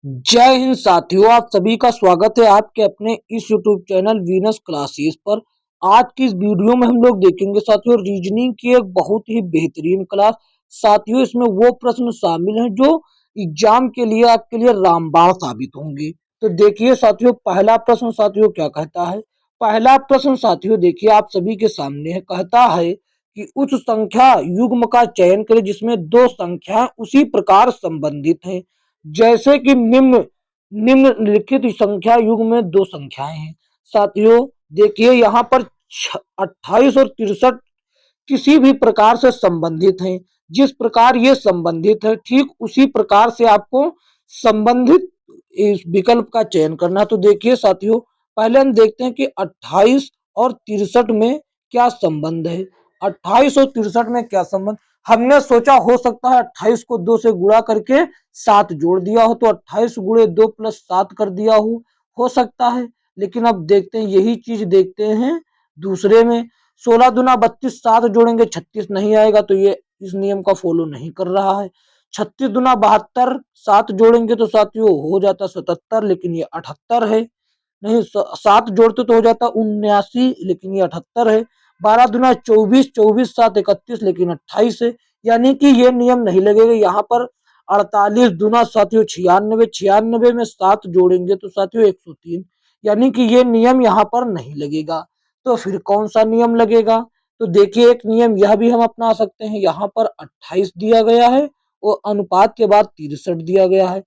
जय हिंद साथियों, आप सभी का स्वागत है आपके अपने इस यूट्यूब चैनल वीनस क्लासेस पर। आज की इस वीडियो में हम लोग देखेंगे साथियों रीजनिंग की एक बहुत ही बेहतरीन क्लास। साथियों इसमें वो प्रश्न शामिल हैं जो एग्जाम के लिए आपके लिए रामबाण साबित होंगे। तो देखिए साथियों, पहला प्रश्न साथियों क्या कहता है। पहला प्रश्न साथियों देखिए आप सभी के सामने है। कहता है कि उस संख्या युग्म का चयन करें जिसमें दो संख्याएं उसी प्रकार संबंधित हैं, जैसे कि निम्नलिखित संख्या युग्म में दो संख्याएं हैं। साथियों देखिए यहाँ पर 28 और 63 किसी भी प्रकार से संबंधित हैं। जिस प्रकार ये संबंधित है ठीक उसी प्रकार से आपको संबंधित इस विकल्प का चयन करना। तो देखिए साथियों, पहले हम देखते हैं कि 28 और 63 में क्या संबंध है। 28 और 63 में क्या संबंध, हमने सोचा हो सकता है 28 को 2 से गुणा करके 7 जोड़ दिया हो, तो 28 गुणे 2 प्लस 7 कर दिया हो सकता है। लेकिन अब देखते हैं, यही चीज देखते हैं दूसरे में। 16 दूना 32, 7 जोड़ेंगे 36 नहीं आएगा, तो ये इस नियम का फॉलो नहीं कर रहा है। 36 दूना 72, 7 जोड़ेंगे तो साथियों हो जाता 77, लेकिन ये 78 है। नहीं, 7 जोड़ते तो हो जाता 79, लेकिन ये 78 है। 12 दूना 24, 24 7 31, लेकिन 28 है। यानी कि ये नियम नहीं लगेगा यहाँ पर। 48 दूना साथियों 96, 96 में 7 जोड़ेंगे तो साथियों 103, यानी कि ये नियम यहाँ पर नहीं लगेगा। तो फिर कौन सा नियम लगेगा। तो देखिए एक नियम यह भी हम अपना सकते हैं। यहाँ पर 28 दिया गया है और अनुपात के बाद 63 दिया गया है।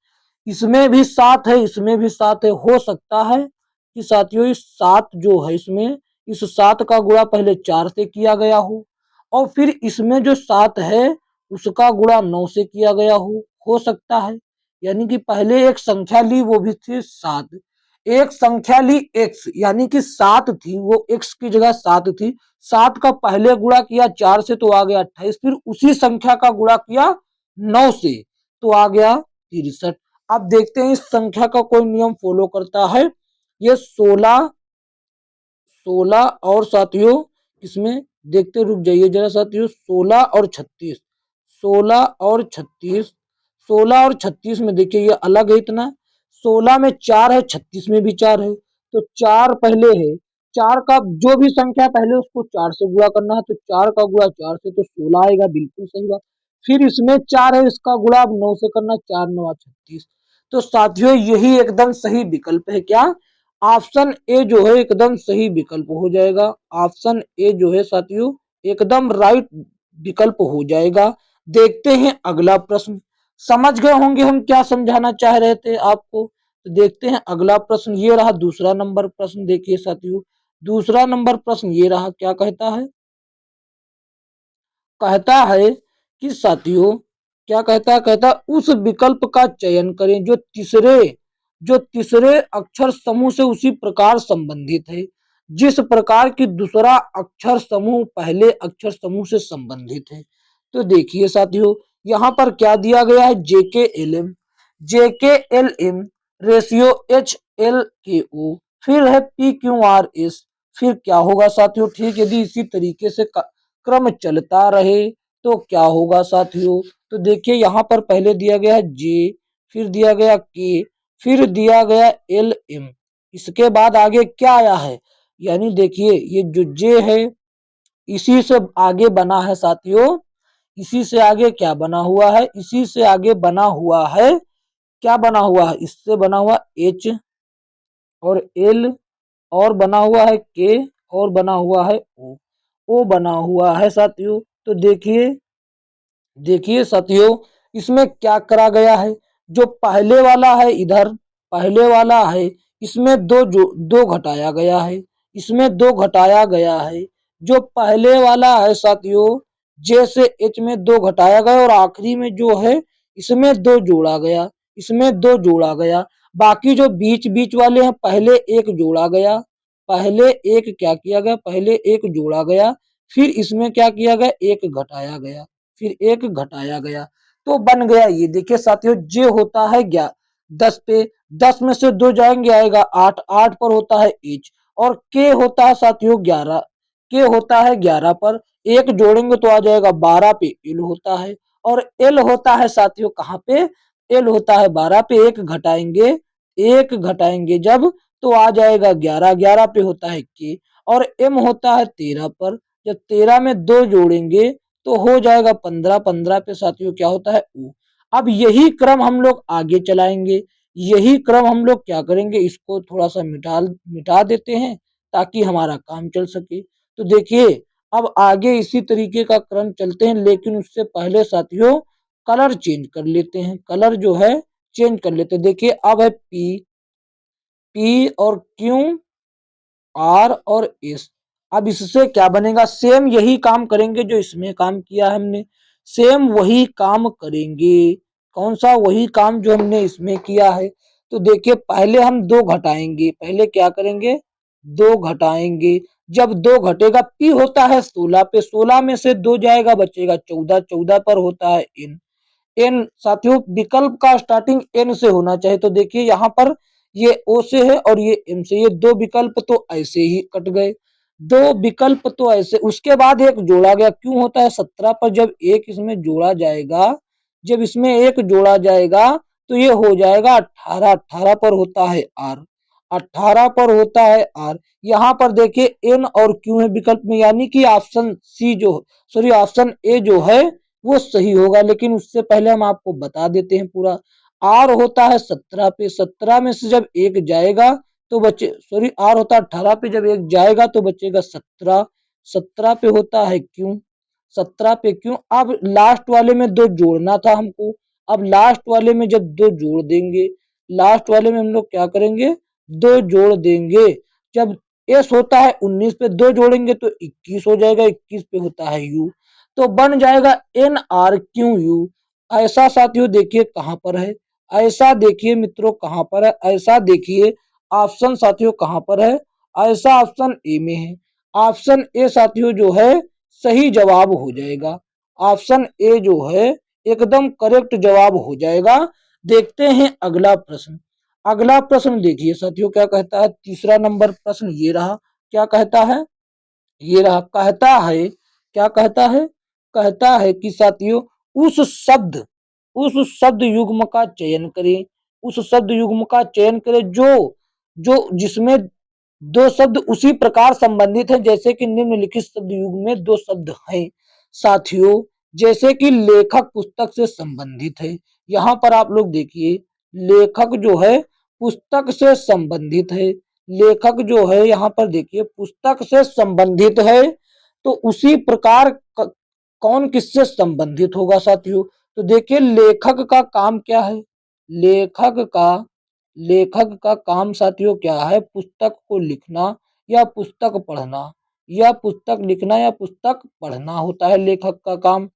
इसमें भी 7 है, इसमें भी 7 है। हो सकता है कि साथियों इस 7 जो है इसमें इस 7 का गुणा पहले 4 से किया गया हो, और फिर इसमें जो 7 है उसका गुणा 9 से किया गया हो सकता है। यानी कि पहले एक संख्या ली, वो भी थी 7। एक संख्या ली x, यानी कि 7 थी, वो x की जगह 7 थी। 7 का पहले गुणा किया 4 से तो आ गया 28, फिर उसी संख्या का गुणा किया 9 से तो आ गया 63। अब देखते हैं इस संख्या का कोई नियम फॉलो करता है। ये 16 16 और साथियों इसमें देखते रुक जाइए जरा साथियों, 16 और 36, 16 और 36, 16 और 36 में देखिए ये अलग है इतना। 16 में 4 है, 36 में भी 4 है, तो 4 पहले है। 4 का जो भी संख्या पहले उसको 4 से गुणा करना है, तो 4 का गुणा 4 से तो 16 आएगा, बिल्कुल सही बात। फिर इसमें 4 है, इसका गुणा अब 9 से करना, 4 9 36। तो साथियों यही एकदम सही विकल्प है। क्या, ऑप्शन ए जो है एकदम सही विकल्प हो जाएगा। ऑप्शन ए जो है साथियों एकदम राइट विकल्प हो जाएगा। देखते हैं अगला प्रश्न। समझ गए होंगे हम क्या समझाना चाह रहे थे आपको। तो देखते हैं अगला प्रश्न, ये रहा दूसरा नंबर प्रश्न। देखिए साथियों दूसरा नंबर प्रश्न ये रहा, क्या कहता है। कहता है कि साथियों क्या कहता है, कहता है उस विकल्प का चयन करें जो तीसरे अक्षर समूह से उसी प्रकार संबंधित है जिस प्रकार की दूसरा अक्षर समूह पहले अक्षर समूह से संबंधित है। तो देखिए साथियों यहाँ पर क्या दिया गया है, जेके एल एम रेशियो HLKO, फिर है PQRS। फिर क्या होगा साथियों, ठीक यदि इसी तरीके से क्रम चलता रहे तो क्या होगा साथियों। तो देखिए यहाँ पर पहले दिया गया है जे, फिर दिया गया के, फिर दिया गया LM। इसके बाद आगे क्या आया है, यानी देखिए ये जो जे है इसी से आगे बना है साथियों। इसी से आगे क्या बना हुआ है, इसी से आगे बना हुआ है, क्या बना हुआ है, इससे बना हुआ H और L, और बना हुआ है के, और बना हुआ है ओ बना हुआ है साथियों। तो देखिए देखिए साथियों इसमें क्या करा गया है, जो पहले वाला है इधर पहले वाला है इसमें दो घटाया गया है, इसमें दो घटाया गया है। जो पहले वाला है साथियों जे से एच में दो घटाया गया, और आखिरी में जो है इसमें दो जोड़ा गया, इसमें दो जोड़ा गया। बाकी जो बीच बीच वाले हैं पहले एक जोड़ा गया, पहले एक क्या किया गया, पहले एक जोड़ा गया, फिर इसमें क्या किया गया, एक घटाया गया, फिर एक घटाया गया, तो बन गया ये। देखिए साथियों जे होता है 10 पे, 10 में से दो जाएंगे आएगा 8, 8 पर होता है एच, और के होता है साथियों 11, के होता है 11 पर, एक जोड़ेंगे तो आ जाएगा 12 पे एल होता है, और एल होता है साथियों कहाँ पे, एल होता है 12 पे, एक घटाएंगे जब तो आ जाएगा 11, 11 पे होता है के, और एम होता है 13 पर, जब 13 में 2 जोड़ेंगे तो हो जाएगा 15, 15 पे साथियों क्या होता है ओ। अब यही क्रम हम लोग आगे चलाएंगे, यही क्रम हम लोग क्या करेंगे, इसको थोड़ा सा मिटा देते हैं ताकि हमारा काम चल सके। तो देखिए अब आगे इसी तरीके का क्रम चलते हैं, लेकिन उससे पहले साथियों कलर चेंज कर लेते हैं, कलर जो है चेंज कर लेते हैं। देखिए अब है पी और क्यू, आर और एस। अब इससे क्या बनेगा, सेम यही काम करेंगे जो इसमें काम किया हमने, सेम वही काम करेंगे। कौन सा, वही काम जो हमने इसमें किया है। तो देखिए पहले हम 2 घटाएंगे, पहले क्या करेंगे 2 घटाएंगे, जब 2 घटेगा पी होता है 16 पे, 16 में से 2 जाएगा बचेगा 14, 14 पर होता है एन। एन साथियों विकल्प का स्टार्टिंग एन से होना चाहिए, तो देखिए यहाँ पर ये ओ से है और ये एम से, ये 2 विकल्प तो ऐसे ही कट गए, 2 विकल्प तो ऐसे। उसके बाद एक जोड़ा गया, क्यों होता है 17 पर, जब एक इसमें जोड़ा जाएगा, जब इसमें एक जोड़ा जाएगा तो ये हो जाएगा 18, 18 पर होता है आर, 18 पर होता है आर। यहाँ पर देखिए एन और क्यू है विकल्प में, यानी कि ऑप्शन सी जो, सॉरी ऑप्शन ए जो है वो सही होगा। लेकिन उससे पहले हम आपको बता देते हैं पूरा। आर होता है 17 पे, 17 में से जब एक जाएगा तो बचे, सॉरी आर होता है 18 पे, जब एक जाएगा तो बचेगा 17, 17 पे होता है क्यों, 17 पे क्यों। अब लास्ट वाले में 2 जोड़ना था हमको, अब लास्ट वाले में जब 2 जोड़ देंगे, लास्ट वाले में हम लोग क्या करेंगे 2 जोड़ देंगे, जब एस होता है 19 पे 2 जोड़ेंगे तो 21 हो जाएगा, 21 पे होता है यू, तो बन जाएगा एन आर क्यू यू। ऐसा साथियों देखिए कहां पर है, ऐसा देखिए मित्रों कहां पर है, ऐसा देखिए ऑप्शन साथियों कहां पर है, ऐसा ऑप्शन ए में है। ऑप्शन ए साथियों जो है सही जवाब हो जाएगा, ऑप्शन ए जो है एकदम करेक्ट जवाब हो जाएगा। देखते हैं अगला प्रश्न, अगला प्रश्न देखिए साथियों क्या कहता है, तीसरा नंबर प्रश्न ये रहा, क्या कहता है, ये रहा, कहता है, क्या कहता है, कहता है कि साथियों उस शब्द, उस शब्द युग्म का चयन करें, उस शब्द युग्म का चयन करें जो जो जिसमें 2 शब्द उसी प्रकार संबंधित हैं जैसे कि निम्नलिखित शब्द युग्म में 2 शब्द हैं साथियों, जैसे कि लेखक पुस्तक से संबंधित है। यहाँ पर आप लोग देखिए लेखक जो है पुस्तक से संबंधित है, लेखक जो है यहाँ पर देखिए पुस्तक से संबंधित है, तो उसी प्रकार कौन किससे संबंधित होगा साथियों। तो देखिए लेखक का काम क्या है, लेखक का, लेखक का काम साथियों क्या है, पुस्तक को लिखना या पुस्तक पढ़ना, या पुस्तक लिखना या पुस्तक पढ़ना होता है लेखक का काम।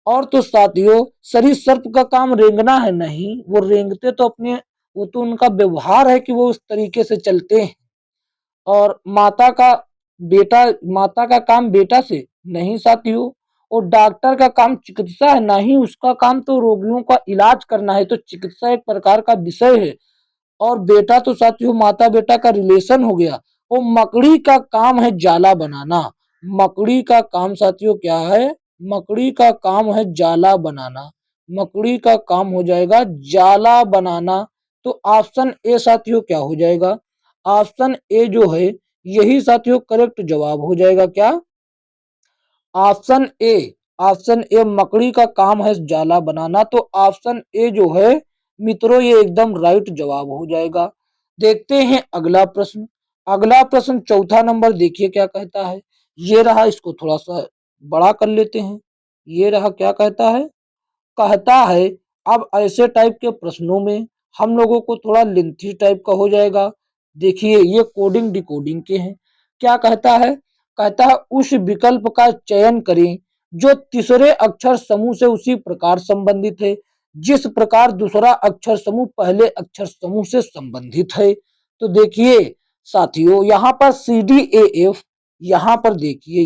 और तो साथियों सरीसृप का काम रेंगना है नहीं, वो रेंगते तो अपने, वो तो उनका व्यवहार है कि वो उस तरीके से चलते हैं। और माता का बेटा, माता का काम बेटा से नहीं साथियों, और डॉक्टर का काम चिकित्सा है नहीं, उसका काम तो रोगियों का इलाज करना है, तो चिकित्सा एक प्रकार का विषय है। और बेटा तो साथियों माता बेटा का रिलेशन हो गया। और मकड़ी का काम है जाला बनाना, मकड़ी का काम साथियों क्या है, मकड़ी का काम है जाला बनाना, मकड़ी का काम हो जाएगा जाला बनाना। तो ऑप्शन ए साथियों क्या हो जाएगा, ऑप्शन ए जो है यही साथियों करेक्ट जवाब हो जाएगा। क्या, ऑप्शन ए, ऑप्शन ए मकड़ी का काम है जाला बनाना, तो ऑप्शन ए जो है मित्रों ये एकदम राइट जवाब हो जाएगा। देखते हैं अगला प्रश्न, अगला प्रश्न चौथा नंबर देखिए क्या कहता है, ये रहा, इसको थोड़ा सा बड़ा कर लेते हैं, ये रहा क्या कहता है, कहता है अब ऐसे टाइप के प्रश्नों में हम लोगों को थोड़ा लेंथी टाइप का हो जाएगा। देखिए ये कोडिंग डिकोडिंग के हैं, क्या कहता है, कहता है उस विकल्प का चयन करें जो तीसरे अक्षर समूह से उसी प्रकार संबंधित है जिस प्रकार दूसरा अक्षर समूह पहले अक्षर समूह से संबंधित है। तो देखिए साथियों यहाँ पर सी डी ए एफ, यहाँ पर देखिए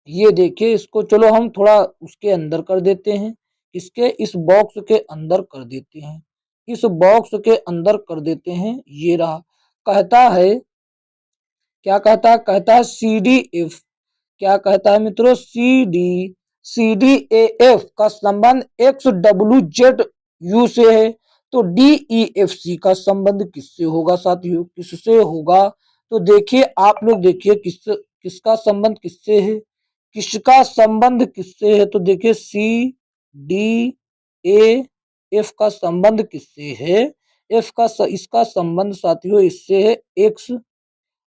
ये देखिए इसको चलो हम थोड़ा उसके अंदर कर देते हैं, इसके इस बॉक्स के अंदर कर देते हैं, इस बॉक्स के अंदर कर देते हैं। ये रहा, कहता है, क्या कहता है, कहता है सी डी एफ, क्या कहता है मित्रों, सी डी ए एफ का संबंध एक्स डब्ल्यू जेड यू से है। तो डी ई एफ सी का संबंध किससे होगा साथियों, किससे होगा? तो देखिए आप लोग देखिए किसका संबंध किससे है, किसका संबंध किससे है? तो देखिए सी डी ए एफ का संबंध किससे है? इसका संबंध साथियों इससे है x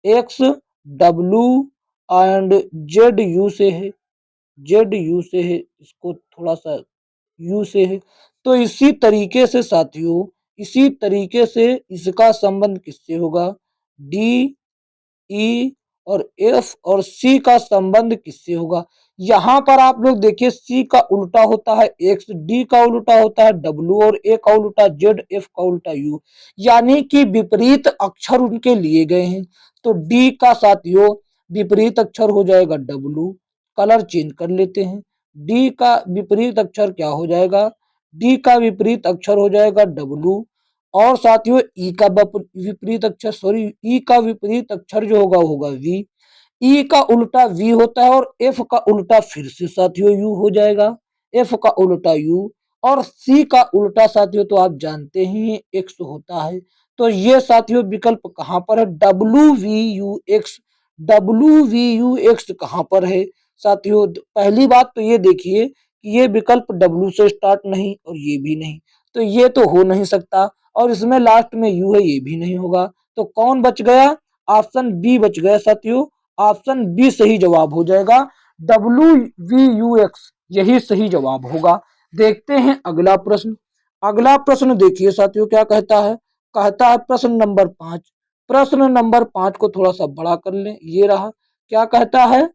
x W and Z you से है, जेड यू से है, इसको थोड़ा सा यू से है। तो इसी तरीके से साथियों, इसी तरीके से इसका संबंध किससे होगा? डी ई और एफ और सी का संबंध किससे होगा? यहाँ पर आप लोग देखिए सी का उल्टा होता है एक्स, डी का उल्टा होता है डब्ल्यू और ए का उल्टा जेड, एफ का उल्टा यू, यानी कि विपरीत अक्षर उनके लिए गए हैं। तो डी का साथियों विपरीत अक्षर हो जाएगा डब्ल्यू, कलर चेंज कर लेते हैं। डी का विपरीत अक्षर क्या हो जाएगा? डी का विपरीत अक्षर हो जाएगा डब्ल्यू। और साथियों ई का विपरीत अक्षर, सॉरी ई का विपरीत अक्षर जो होगा होगा वी। ई का उल्टा वी होता है और एफ का उल्टा फिर से साथियों यू हो जाएगा, एफ का उल्टा यू। और सी का उल्टा साथियों तो आप जानते ही एक्स होता है। तो ये साथियों विकल्प कहाँ पर है? W we you x, W we you x कहाँ पर है साथियों? पहली बात तो ये देखिए कि ये विकल्प डब्ल्यू से स्टार्ट नहीं और ये भी नहीं, तो ये तो हो नहीं सकता। और इसमें लास्ट में यू है, ये भी नहीं होगा। तो कौन बच गया? ऑप्शन बी बच गया साथियों, ऑप्शन बी सही जवाब हो जाएगा, डब्ल्यू वी यू एक्स यही सही जवाब होगा। देखते हैं अगला प्रश्न। अगला प्रश्न देखिए साथियों क्या कहता है? कहता है प्रश्न नंबर 5। प्रश्न नंबर 5 को थोड़ा सा बड़ा कर लें, ये रहा। क्या कहता है?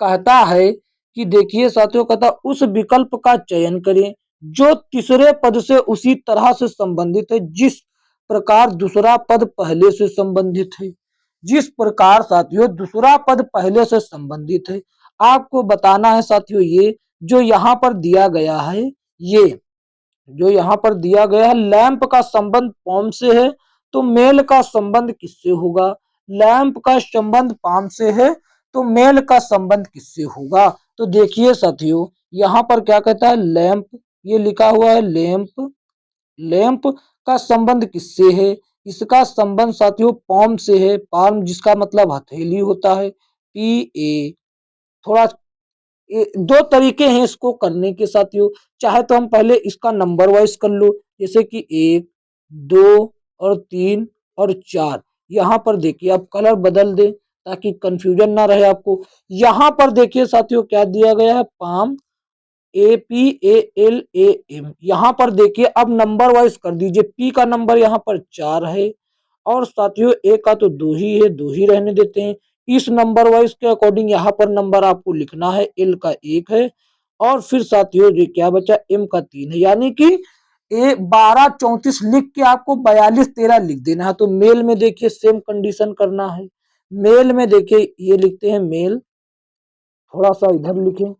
कहता है कि देखिए साथियों, कहता उस विकल्प का चयन करें जो तीसरे पद से उसी तरह से संबंधित है जिस प्रकार दूसरा पद पहले से संबंधित है, जिस प्रकार साथियों दूसरा पद पहले से संबंधित है। आपको बताना है साथियों ये जो यहाँ पर दिया गया है, ये जो यहाँ पर दिया गया है, लैंप का संबंध पाम से है तो मेल का संबंध किससे होगा? लैंप का संबंध पाम से है तो मेल का संबंध किससे होगा? तो देखिए साथियों यहाँ पर क्या कहता है? लैंप, ये लिखा हुआ है लैंप, लैंप का संबंध किससे है? इसका संबंध साथियों पाम से है, पाम जिसका मतलब हथेली होता है, पी ए। थोड़ा दो तरीके हैं इसको करने के साथियों, चाहे तो हम पहले इसका नंबर वाइज कर लो, जैसे कि 1 2 और 3 और 4। यहाँ पर देखिए आप कलर बदल दें ताकि कंफ्यूजन ना रहे आपको। यहाँ पर देखिए साथियों क्या दिया गया है? Palm, APALAM। यहाँ पर देखिए अब नंबर वाइज कर दीजिए, पी का नंबर यहाँ पर 4 है और साथियों ए का तो 2 ही है, 2 ही रहने देते हैं। इस नंबर वाइज के अकॉर्डिंग यहाँ पर नंबर आपको लिखना है, एल का 1 है और फिर साथियों ये क्या बचा? एम का 3 है, यानी कि ए 12 34 लिख के आपको 42 13 लिख देना है। तो मेल में देखिए सेम कंडीशन करना है। मेल में देखिए ये लिखते हैं मेल, थोड़ा सा इधर लिखें।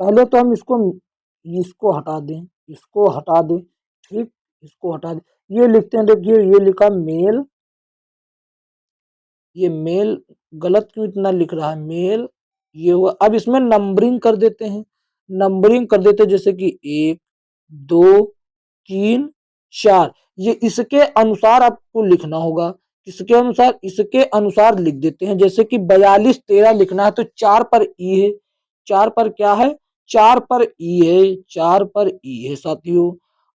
पहले तो हम इसको हटा दें, इसको हटा दें, ठीक, इसको हटा दें। ये लिखते हैं, देखिए ये लिखा मेल, ये मेल गलत क्यों इतना लिख रहा है? मेल ये हुआ। अब इसमें नंबरिंग कर देते हैं, नंबरिंग कर देते हैं, जैसे कि 1 2 3 4। ये इसके अनुसार आपको लिखना होगा, किसके अनुसार? इसके अनुसार लिख देते हैं। जैसे कि 42 13 लिखना है तो 4 पर ई है, 4 पर क्या है? 4 पर ई है, 4 पर ई है साथियों।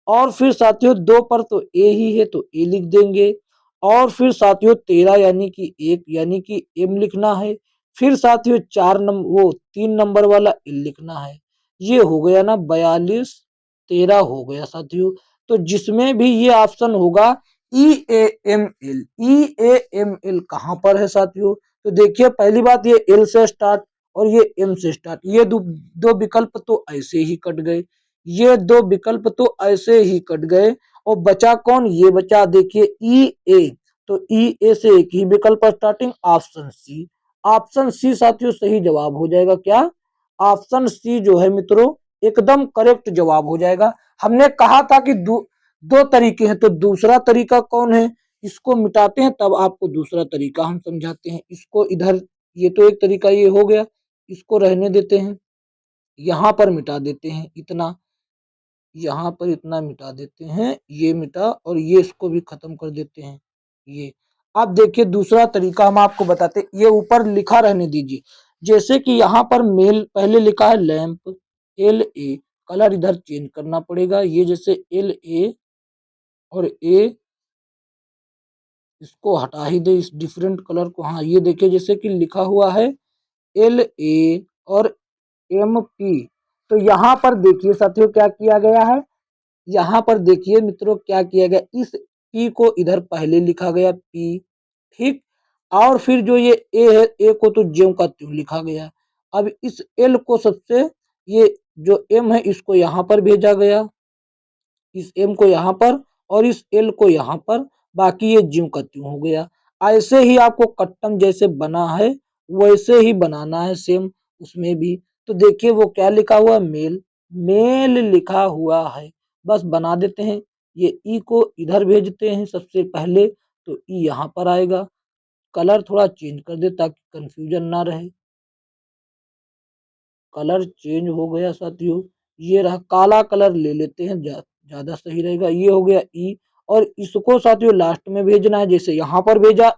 और फिर साथियों 2 पर तो ए ही है तो ए लिख देंगे। और फिर साथियों 13 यानी कि 1 यानी कि एम लिखना है। फिर साथियों 4 नंबर वो 3 नंबर वाला एल लिखना है। ये हो गया ना 42 13 हो गया साथियों। तो जिसमें भी ये ऑप्शन होगा E A M L, E A M L कहाँ पर है साथियों? तो देखिए पहली बात ये एल से स्टार्ट और ये एम से स्टार्ट, ये दो विकल्प तो ऐसे ही कट गए, ये दो विकल्प तो ऐसे ही कट गए। और बचा कौन? ये बचा देखिए ई ए। तो ई ए से एक ही विकल्प starting, option C. Option C साथियों सही जवाब हो जाएगा। क्या? ऑप्शन सी जो है मित्रों एकदम करेक्ट जवाब हो जाएगा। हमने कहा था कि दो तरीके हैं, तो दूसरा तरीका कौन है? इसको मिटाते हैं तब आपको दूसरा तरीका हम समझाते हैं। इसको इधर, ये तो एक तरीका ये हो गया, इसको रहने देते हैं, यहां पर मिटा देते हैं इतना। यहाँ पर इतना मिटा देते हैं, ये मिटा और ये इसको भी खत्म कर देते हैं। ये अब देखिए दूसरा तरीका हम आपको बताते हैं, ये ऊपर लिखा रहने दीजिए। जैसे कि यहाँ पर मेल पहले लिखा है लैंप LA, कलर इधर चेंज करना पड़ेगा। ये जैसे LA और A इसको हटा ही दे इस डिफरेंट कलर को। हाँ ये देखिए जैसे कि लिखा हुआ है LA और MP। तो यहाँ पर देखिए साथियों क्या किया गया है, यहाँ पर देखिए मित्रों क्या किया गया, इस P को इधर पहले लिखा गया P, ठीक। और फिर जो ये A है, A को तो ज्यों का त्यों लिखा गया। अब इस L को सबसे, ये जो M है इसको यहाँ पर भेजा गया, इस M को यहाँ पर और इस L को यहाँ पर, बाकी ये ज्यों का त्यों हो गया। ऐसे ही आपको कट्टम जैसे बना है वैसे ही बनाना है सेम उसमें भी। तो देखिए वो क्या लिखा हुआ, मेल, मेल लिखा हुआ है, बस बना देते हैं। ये ई को इधर भेजते हैं सबसे पहले, तो ई यहाँ पर आएगा। कलर थोड़ा चेंज कर दे ताकि कंफ्यूजन ना रहे। कलर चेंज हो गया साथियों, ये रहा काला कलर ले लेते हैं, ज्यादा सही रहेगा। ये हो गया ई और इसको साथियों लास्ट में भेजना है, जैसे यहाँ पर भेजा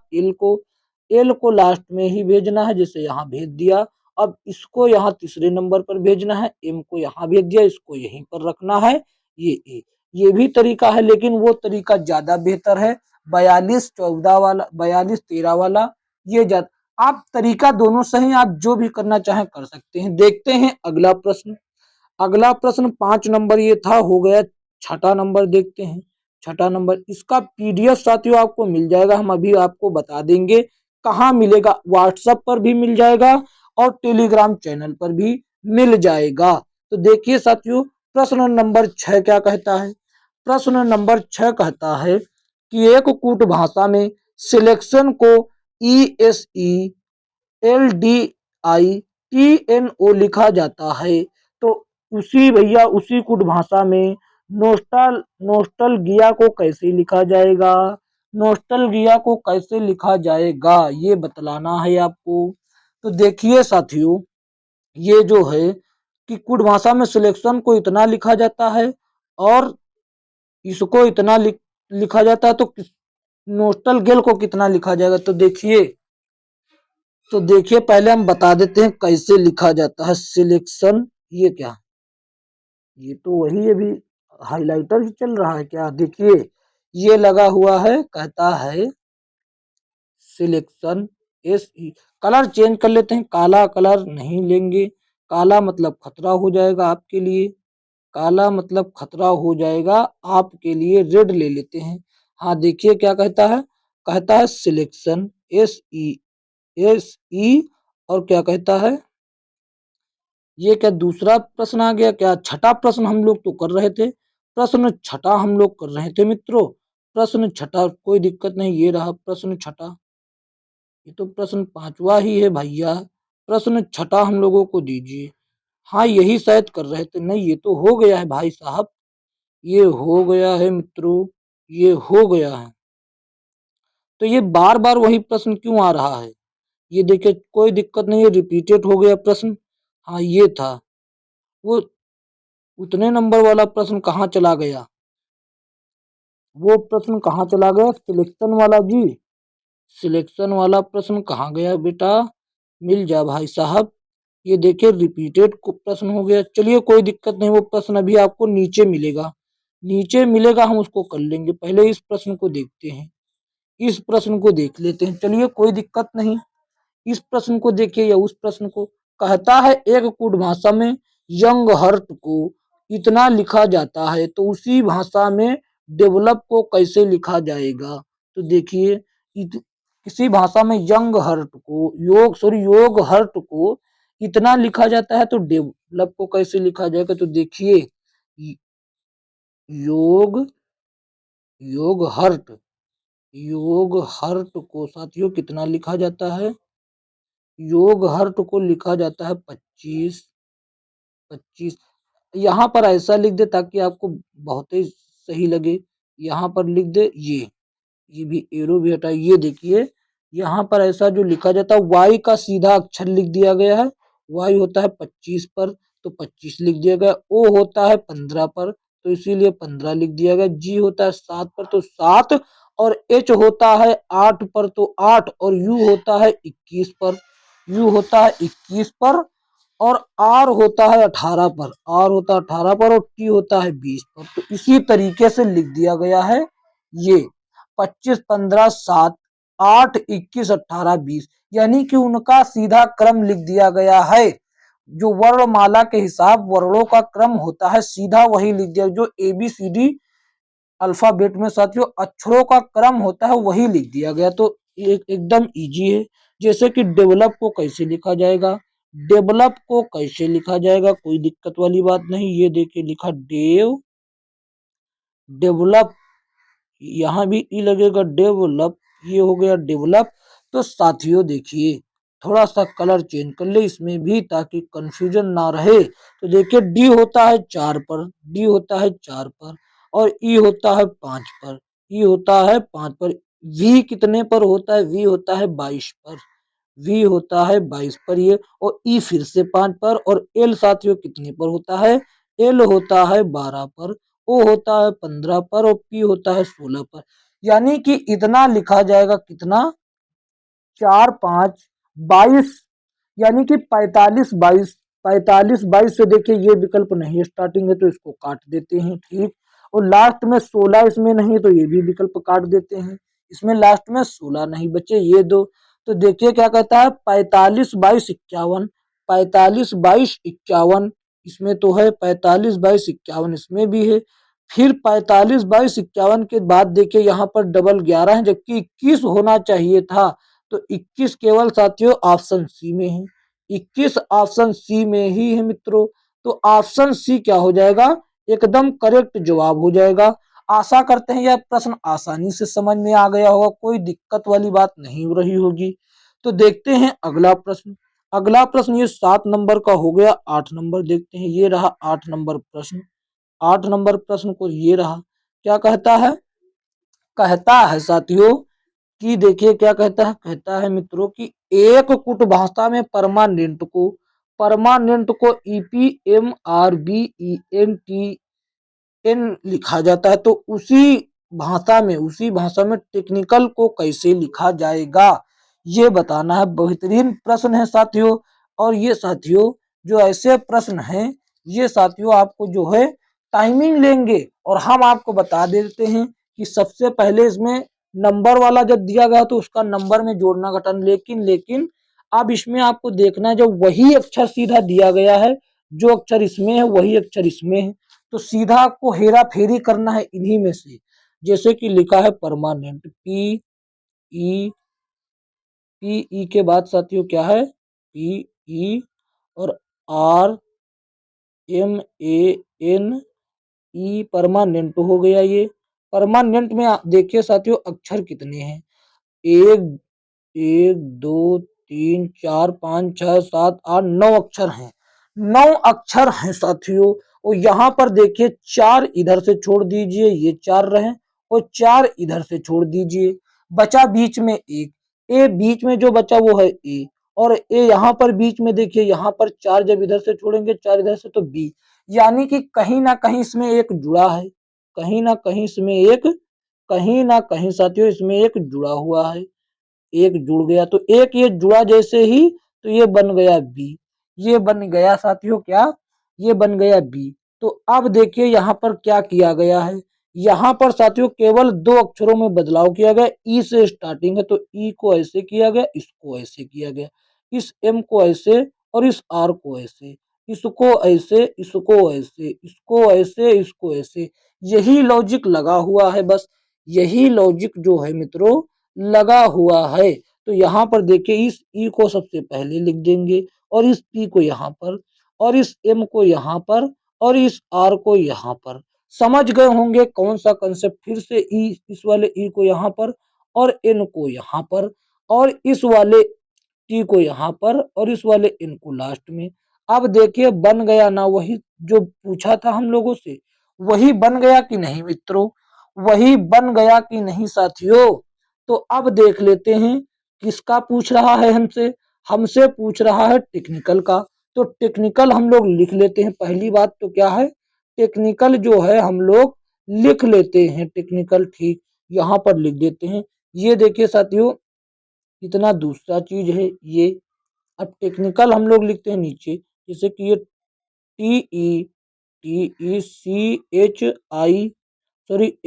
एल को लास्ट में ही भेजना है, जैसे यहाँ भेज दिया। अब इसको यहाँ तीसरे नंबर पर भेजना है, एम को यहाँ भेज दिया, इसको यहीं पर रखना है। ये ए, ये भी तरीका है लेकिन वो तरीका ज्यादा बेहतर है, 42-14 वाला, 42-13 वाला। ये आप तरीका दोनों सही, आप जो भी करना चाहें कर सकते हैं। देखते हैं अगला प्रश्न। अगला प्रश्न 5 नंबर ये था, हो गया छठा नंबर। देखते हैं छठा नंबर, इसका PDF साथियों आपको मिल जाएगा, हम अभी आपको बता देंगे कहाँ मिलेगा। व्हाट्सएप पर भी मिल जाएगा और टेलीग्राम चैनल पर भी मिल जाएगा। तो देखिए साथियों प्रश्न नंबर 6 क्या कहता है। प्रश्न नंबर 6 कहता है कि एक कूट भाषा में सिलेक्शन को ESELDITNO लिखा जाता है, तो उसी भैया उसी कुट भाषा में नोस्टल गिया को कैसे लिखा जाएगा, नोस्टल गिया को कैसे लिखा जाएगा ये बतलाना है आपको। तो देखिए साथियों ये जो है कि कुट भाषा में सिलेक्शन को इतना लिखा जाता है और इसको इतना लिखा जाता है, तो नोस्टल गेल को कितना लिखा जाएगा। तो देखिए पहले हम बता देते हैं कैसे लिखा जाता है सिलेक्शन। ये क्या, ये तो वही अभी हाइलाइटर ही चल रहा है क्या, देखिए ये लगा हुआ है, कहता है सिलेक्शन SE। कलर चेंज कर लेते हैं, काला कलर नहीं लेंगे, काला मतलब खतरा हो जाएगा आपके लिए, काला मतलब खतरा हो जाएगा आपके लिए, रेड ले लेते हैं। हाँ देखिए क्या कहता है सिलेक्शन SE और क्या कहता है, ये क्या दूसरा प्रश्न आ गया क्या, छठा प्रश्न हम लोग तो कर रहे थे, प्रश्न छठा हम लोग कर रहे थे मित्रों। प्रश्न छठा कोई दिक्कत नहीं, ये रहा प्रश्न छठा, ये तो प्रश्न पांचवा ही है भैया, प्रश्न छठा हम लोगों को दीजिए। हाँ यही शायद कर रहे थे, नहीं ये तो हो गया है भाई साहब, ये हो गया है मित्रों, ये हो गया है। तो ये बार बार वही प्रश्न क्यों आ रहा है, ये देखिए कोई दिक्कत नहीं है, रिपीटेड हो गया प्रश्न। हाँ ये था वो, उतने नंबर वाला प्रश्न कहाँ चला गया, वो प्रश्न कहाँ चला गया, सिलेक्शन वाला जी, सिलेक्शन वाला प्रश्न कहाँ गया बेटा, मिल जा भाई साहब। ये देखिए रिपीटेड प्रश्न हो गया, चलिए कोई दिक्कत नहीं, वो प्रश्न अभी आपको नीचे मिलेगा, नीचे मिलेगा हम उसको कर लेंगे। पहले इस प्रश्न को देखते हैं, इस प्रश्न को देख लेते हैं, चलिए कोई दिक्कत नहीं। इस प्रश्न को देखिए या उस प्रश्न को, कहता है एक कुट भाषा में यंग हर्ट को इतना लिखा जाता है, तो उसी भाषा में डेवलप को कैसे लिखा जाएगा। तो देखिए किसी भाषा में यंग हर्ट को योग हर्ट को इतना लिखा जाता है, तो डेवलप को कैसे लिखा जाएगा। तो देखिए योग योग हर्ट योग हर्ट को साथियों कितना लिखा जाता है, योग हर्ट को लिखा जाता है 25। यहाँ पर ऐसा लिख दे ताकि आपको बहुत ही सही लगे, यहाँ पर लिख दे ये भी एरो भी हटा, ये देखिए यहाँ पर ऐसा जो लिखा जाता है, वाई का सीधा अक्षर लिख दिया गया है, वाई होता है 25 पर तो 25 लिख दिया गया, ओ होता है 15 पर तो इसीलिए 15 लिख दिया गया। जी होता है 7 पर तो 7, और एच होता है 8 पर तो 8, और यू होता है 21 पर, यू होता है 21 पर, और आर होता है 18 पर, आर होता है 18 पर, और टी होता है 20 पर। तो इसी तरीके से लिख दिया गया है ये 25, 15, 7, 8, 21, 18, 20, यानी कि उनका सीधा क्रम लिख दिया गया है। जो वर्णमाला के हिसाब वर्णों का क्रम होता है सीधा वही लिख दिया, जो ABCD अल्फाबेट में साथियों अक्षरों का क्रम होता है वही लिख दिया गया। तो ये एकदम इजी है। जैसे कि डेवलप को कैसे लिखा जाएगा, डेवलप को कैसे लिखा जाएगा, कोई दिक्कत वाली बात नहीं। ये देखिए लिखा डेवलप, यहाँ भी ई लगेगा डेवलप, ये हो गया डेवलप। तो साथियों देखिए थोड़ा सा कलर चेंज कर ले इसमें भी ताकि कंफ्यूजन ना रहे। तो देखिए डी होता है 4 पर, डी होता है 4 पर, और ई होता है 5 पर, ई होता है 5 पर। वी कितने पर होता है, वी होता है 22 पर, वी होता है 22 पर ये, और ई फिर से 5 पर, और एल साथियों कितने पर होता है, एल होता है 12 पर, ओ होता है 15 पर, और पी होता है 16 पर। यानी कि इतना लिखा जाएगा कितना, 4, 5, 22, यानी कि 45, 22, 45, 22 से देखिए ये विकल्प नहीं स्टार्टिंग है तो इसको काट देते हैं, ठीक। और लास्ट में 16 इसमें नहीं है तो ये भी विकल्प काट देते हैं। इसमें लास्ट में 16 नहीं बचे ये दो। तो देखिए क्या कहता है, 45, 22, 51, 45, 22, 51, इसमें तो है 45, 22, 51 इसमें भी है। फिर 45, 22, 51 के बाद देखिए यहाँ पर डबल 11 है जबकि 21 होना चाहिए था। तो 21 केवल साथियों ऑप्शन सी में है, 21 ऑप्शन सी में ही है मित्रों। तो ऑप्शन सी क्या हो जाएगा, एकदम करेक्ट जवाब हो जाएगा। आशा करते हैं यह प्रश्न आसानी से समझ में आ गया होगा, कोई दिक्कत वाली बात नहीं हो रही होगी। तो देखते हैं अगला प्रश्न। अगला प्रश्न ये 7 नंबर का हो गया। 8 नंबर देखते हैं, ये रहा 8 नंबर प्रश्न। 8 नंबर प्रश्न को ये रहा, क्या कहता है, कहता है साथियों कि देखिए क्या कहता है, कहता है मित्रों कि एक कुट भाषा में परमानेंट को EPMRBENTN लिखा जाता है। तो उसी भाषा में टेक्निकल को कैसे लिखा जाएगा ये बताना है। बेहतरीन प्रश्न है साथियों। और ये साथियों जो ऐसे प्रश्न हैं ये साथियों आपको जो है टाइमिंग लेंगे, और हम आपको बता देते हैं कि सबसे पहले इसमें नंबर वाला जब दिया गया तो उसका नंबर में जोड़ना घटाना, लेकिन अब इसमें आपको देखना है जब वही अक्षर सीधा दिया गया है, जो अक्षर इसमें है वही अक्षर इसमें है, तो सीधा आपको हेरा फेरी करना है इन्हीं में से। जैसे कि लिखा है परमानेंट, ई पी ई के बाद साथियों क्या है, पी ई, और RMANE, परमानेंट हो गया ये। परमानेंट में देखिए साथियों अक्षर कितने हैं, एक, 1, 2, 3, 4, 5, 6, 7, 8, 9 अक्षर हैं, 9 अक्षर हैं साथियों। और यहाँ पर देखिए 4 इधर से छोड़ दीजिए, ये 4 रहे, और 4 इधर से छोड़ दीजिए, बचा बीच में एक, ए बीच में जो बचा वो है ए, और ए यहाँ पर बीच में देखिए, यहाँ पर 4 जब इधर से छोड़ेंगे 4 इधर से तो बी, यानी कि कहीं ना कहीं इसमें एक जुड़ा है, कहीं ना कहीं इसमें एक, कहीं ना कहीं साथियों इसमें एक जुड़ा हुआ है, एक जुड़ गया। तो एक ये जुड़ा जैसे ही तो ये बन गया बी, ये बन गया साथियों क्या, ये बन गया बी। तो अब देखिए यहाँ पर क्या किया गया है, यहाँ पर साथियों केवल 2 अक्षरों में बदलाव किया गया। ई से स्टार्टिंग है तो ई को ऐसे किया गया, इसको ऐसे किया गया, इस एम को ऐसे और इस आर को ऐसे, इसको ऐसे, इसको ऐसे, इसको ऐसे, इसको ऐसे, यही लॉजिक लगा हुआ है, बस यही लॉजिक जो है मित्रों लगा हुआ है। तो यहाँ पर देखिए इस ई को सबसे पहले लिख देंगे, और इस पी को यहाँ पर, और इस एम को यहाँ पर, और इस आर को यहाँ पर। समझ गए होंगे कौन सा कंसेप्ट, फिर से ई, इस वाले ई को यहाँ पर, और एन को यहाँ पर, और इस वाले टी को यहाँ पर, और इस वाले एन को लास्ट में। अब देखिए बन गया ना, वही जो पूछा था हम लोगों से वही बन गया कि नहीं मित्रों, वही बन गया कि नहीं साथियों। तो अब देख लेते हैं किसका पूछ रहा है हमसे, हमसे पूछ रहा है टेक्निकल का। तो टेक्निकल हम लोग लिख लेते हैं। पहली बात तो क्या है, टेक्निकल जो है हम लोग लिख लेते हैं, टेक्निकल ठीक यहाँ पर लिख देते हैं। ये देखिए साथियों, इतना दूसरा चीज है ये। अब टेक्निकल हम लोग लिखते हैं नीचे, जैसे कि ये TECHI, सॉरी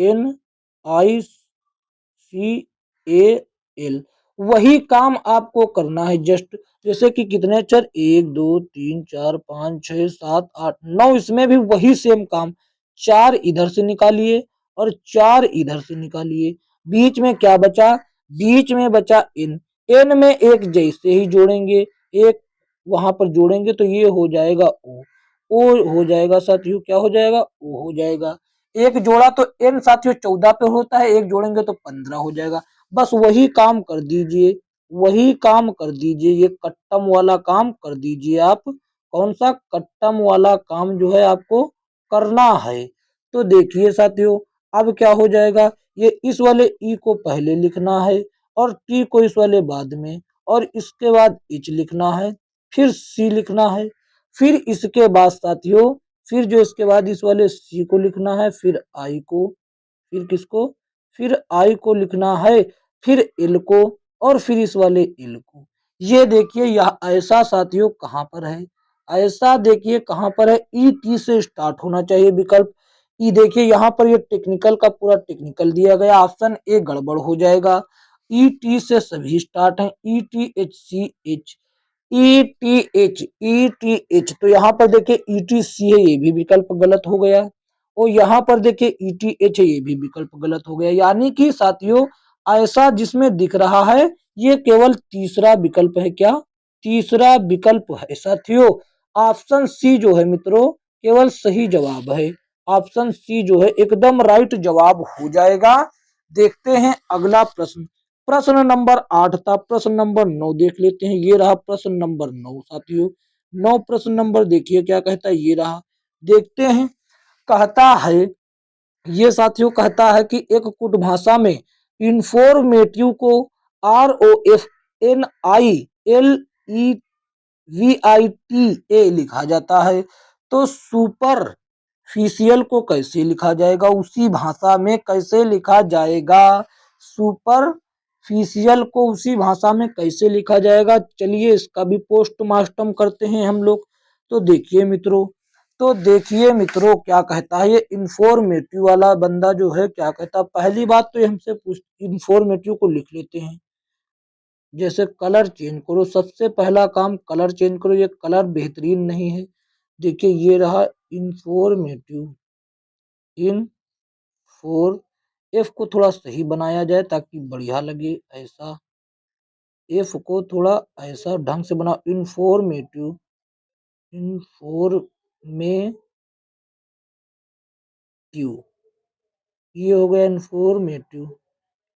NICAL, वही काम आपको करना है जस्ट। जैसे कि कितने अक्षर, 1 2 3 4 5 6 7 8 9, इसमें भी वही सेम काम। 4 इधर से निकालिए और 4 इधर से निकालिए। बीच में क्या बचा, बीच में बचा n। n में एक जैसे ही जोड़ेंगे, एक वहां पर जोड़ेंगे तो ये हो जाएगा o। o हो जाएगा साथियों, क्या हो जाएगा, o हो जाएगा। एक जोड़ा तो n साथियों 14 पे होता है, एक जोड़ेंगे तो 15 हो जाएगा। बस वही काम कर दीजिए, वही काम कर दीजिए, ये कट्टम वाला काम कर दीजिए आप। कौन सा, कट्टम वाला काम जो है आपको करना है। तो देखिए साथियों, अब क्या हो जाएगा, ये इस वाले ई को पहले लिखना है और टी को इस वाले बाद में, और इसके बाद एच लिखना है, फिर सी लिखना है, फिर इसके बाद साथियों, फिर जो इसके बाद इस वाले सी को लिखना है, फिर आई को, फिर किसको, फिर आई को लिखना है, फिर एल को, और फिर इस वाले एल को। ये देखिए यह ऐसा साथियों कहाँ पर है, ऐसा देखिए कहाँ पर है, ई टी से स्टार्ट होना चाहिए विकल्प। ई देखिए यहाँ पर ये टेक्निकल का पूरा टेक्निकल दिया गया, ऑप्शन ए गड़बड़ हो जाएगा। ई टी से सभी स्टार्ट हैं, ETHCH, ETH तो यहाँ पर देखिए ETC है, ये भी विकल्प गलत हो गया। और यहाँ पर देखिए ETH है, ये भी विकल्प गलत हो गया। यानी कि साथियों ऐसा जिसमें दिख रहा है, ये केवल तीसरा विकल्प है। क्या, तीसरा विकल्प है साथियों। ऑप्शन सी जो है मित्रों केवल सही जवाब है। ऑप्शन सी जो है एकदम राइट जवाब हो जाएगा। देखते हैं अगला प्रश्न। प्रश्न नंबर 8 था, प्रश्न नंबर 9 देख लेते हैं। ये रहा प्रश्न नंबर 9 साथियों। 9 प्रश्न नंबर देखिए क्या कहता है, ये रहा, देखते हैं। कहता है, ये साथियों कहता है कि एक कुट भाषा में इंफॉर्मेटिव को ROFNILEVITA लिखा जाता है, तो सुपरफिशियल को कैसे लिखा जाएगा, उसी भाषा में कैसे लिखा जाएगा, सुपरफिशियल को उसी भाषा में कैसे लिखा जाएगा। चलिए इसका भी पोस्टमार्टम करते हैं हम लोग। तो देखिए मित्रों, तो देखिए मित्रों क्या कहता है, ये इंफॉर्मेटिव वाला बंदा जो है क्या कहता है। पहली बात तो ये हमसे पूछ, इंफॉर्मेटिव को लिख लेते हैं। जैसे कलर चेंज करो, सबसे पहला काम कलर चेंज करो, ये कलर बेहतरीन नहीं है। देखिए ये रहा इंफॉर्मेटिव, इन फोर, एफ को थोड़ा सही बनाया जाए ताकि बढ़िया लगे, ऐसा एफ को थोड़ा ऐसा ढंग से बनाओ, इंफॉर्मेटिव, इंफॉर्मेटिव, ये हो गया इंफॉर्मेटिव,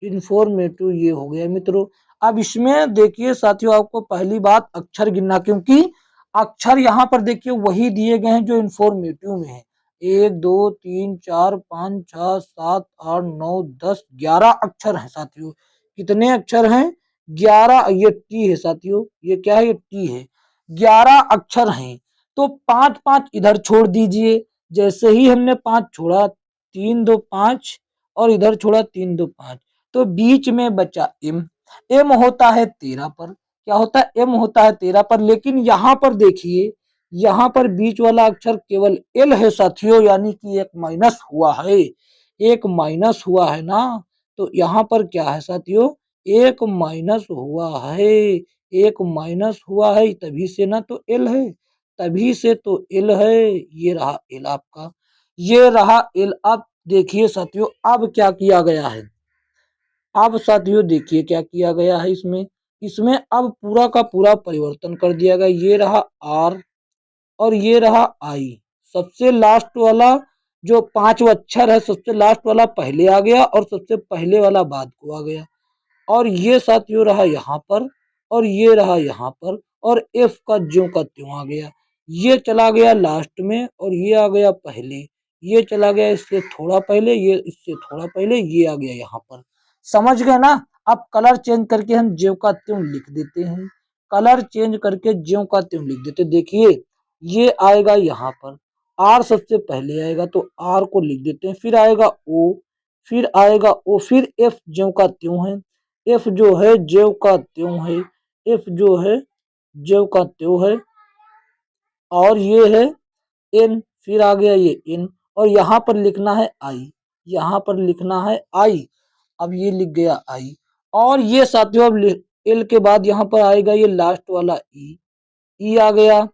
इंफॉर्मेटिव ये हो गया मित्रों। अब इसमें देखिए साथियों, आपको पहली बात अक्षर गिनना, क्योंकि अक्षर यहाँ पर देखिए वही दिए गए हैं जो इंफॉर्मेटिव में है। 1 2 3 4 5 6 7 8 9 10 11 अक्षर हैं साथियों। कितने अक्षर हैं, 11। ये टी है साथियों, ये क्या है, ये टी है। 11 अक्षर हैं, तो 5 5 इधर छोड़ दीजिए। जैसे ही हमने 5 छोड़ा, 3 2 5, और इधर छोड़ा 3 2 5, तो बीच में बचा एम। एम होता है 13 पर, क्या होता है, एम होता है 13 पर। लेकिन यहाँ पर देखिए, यहाँ पर बीच वाला अक्षर केवल एल है साथियों, यानी कि एक माइनस हुआ है, एक माइनस हुआ है ना। तो यहाँ पर क्या है साथियों, एक माइनस हुआ है, एक माइनस हुआ है, तभी से ना तो एल है, तभी से तो एल है। ये रहा एल आपका, ये रहा एल। अब देखिए साथियों, अब क्या किया गया है, अब साथियों देखिए क्या किया गया है इसमें, इसमें अब पूरा का पूरा परिवर्तन कर दिया गया। ये रहा आर और ये रहा आई। सबसे लास्ट वाला जो 5 अक्षर है, सबसे लास्ट वाला पहले आ गया और सबसे पहले वाला बाद को आ गया। और ये साथियों रहा यहाँ पर, और ये रहा यहाँ पर, और एफ का ज्यों का त्यों आ गया। ये चला गया लास्ट में और ये आ गया पहले, ये चला गया इससे थोड़ा पहले, ये इससे थोड़ा पहले, ये आ गया यहाँ पर। समझ गए ना। अब कलर चेंज करके हम ज्यों का त्यों लिख देते हैं, कलर चेंज करके ज्यों का त्यों लिख देते। देखिए ये आएगा यहाँ पर आर सबसे पहले आएगा तो आर को लिख देते हैं, फिर आएगा ओ, फिर आएगा ओ, फिर एफ ज्यों का त्यों है, एफ जो है ज्यों का त्यों है, एफ जो है ज्यों का त्यों है, और ये है एन, फिर आ गया ये एन, और यहाँ पर लिखना है आई, यहाँ पर लिखना है आई, अब ये लिख गया आई, और ये साथियों अब एल के बाद यहाँ पर आएगा ये लास्ट वाला ई आ गया,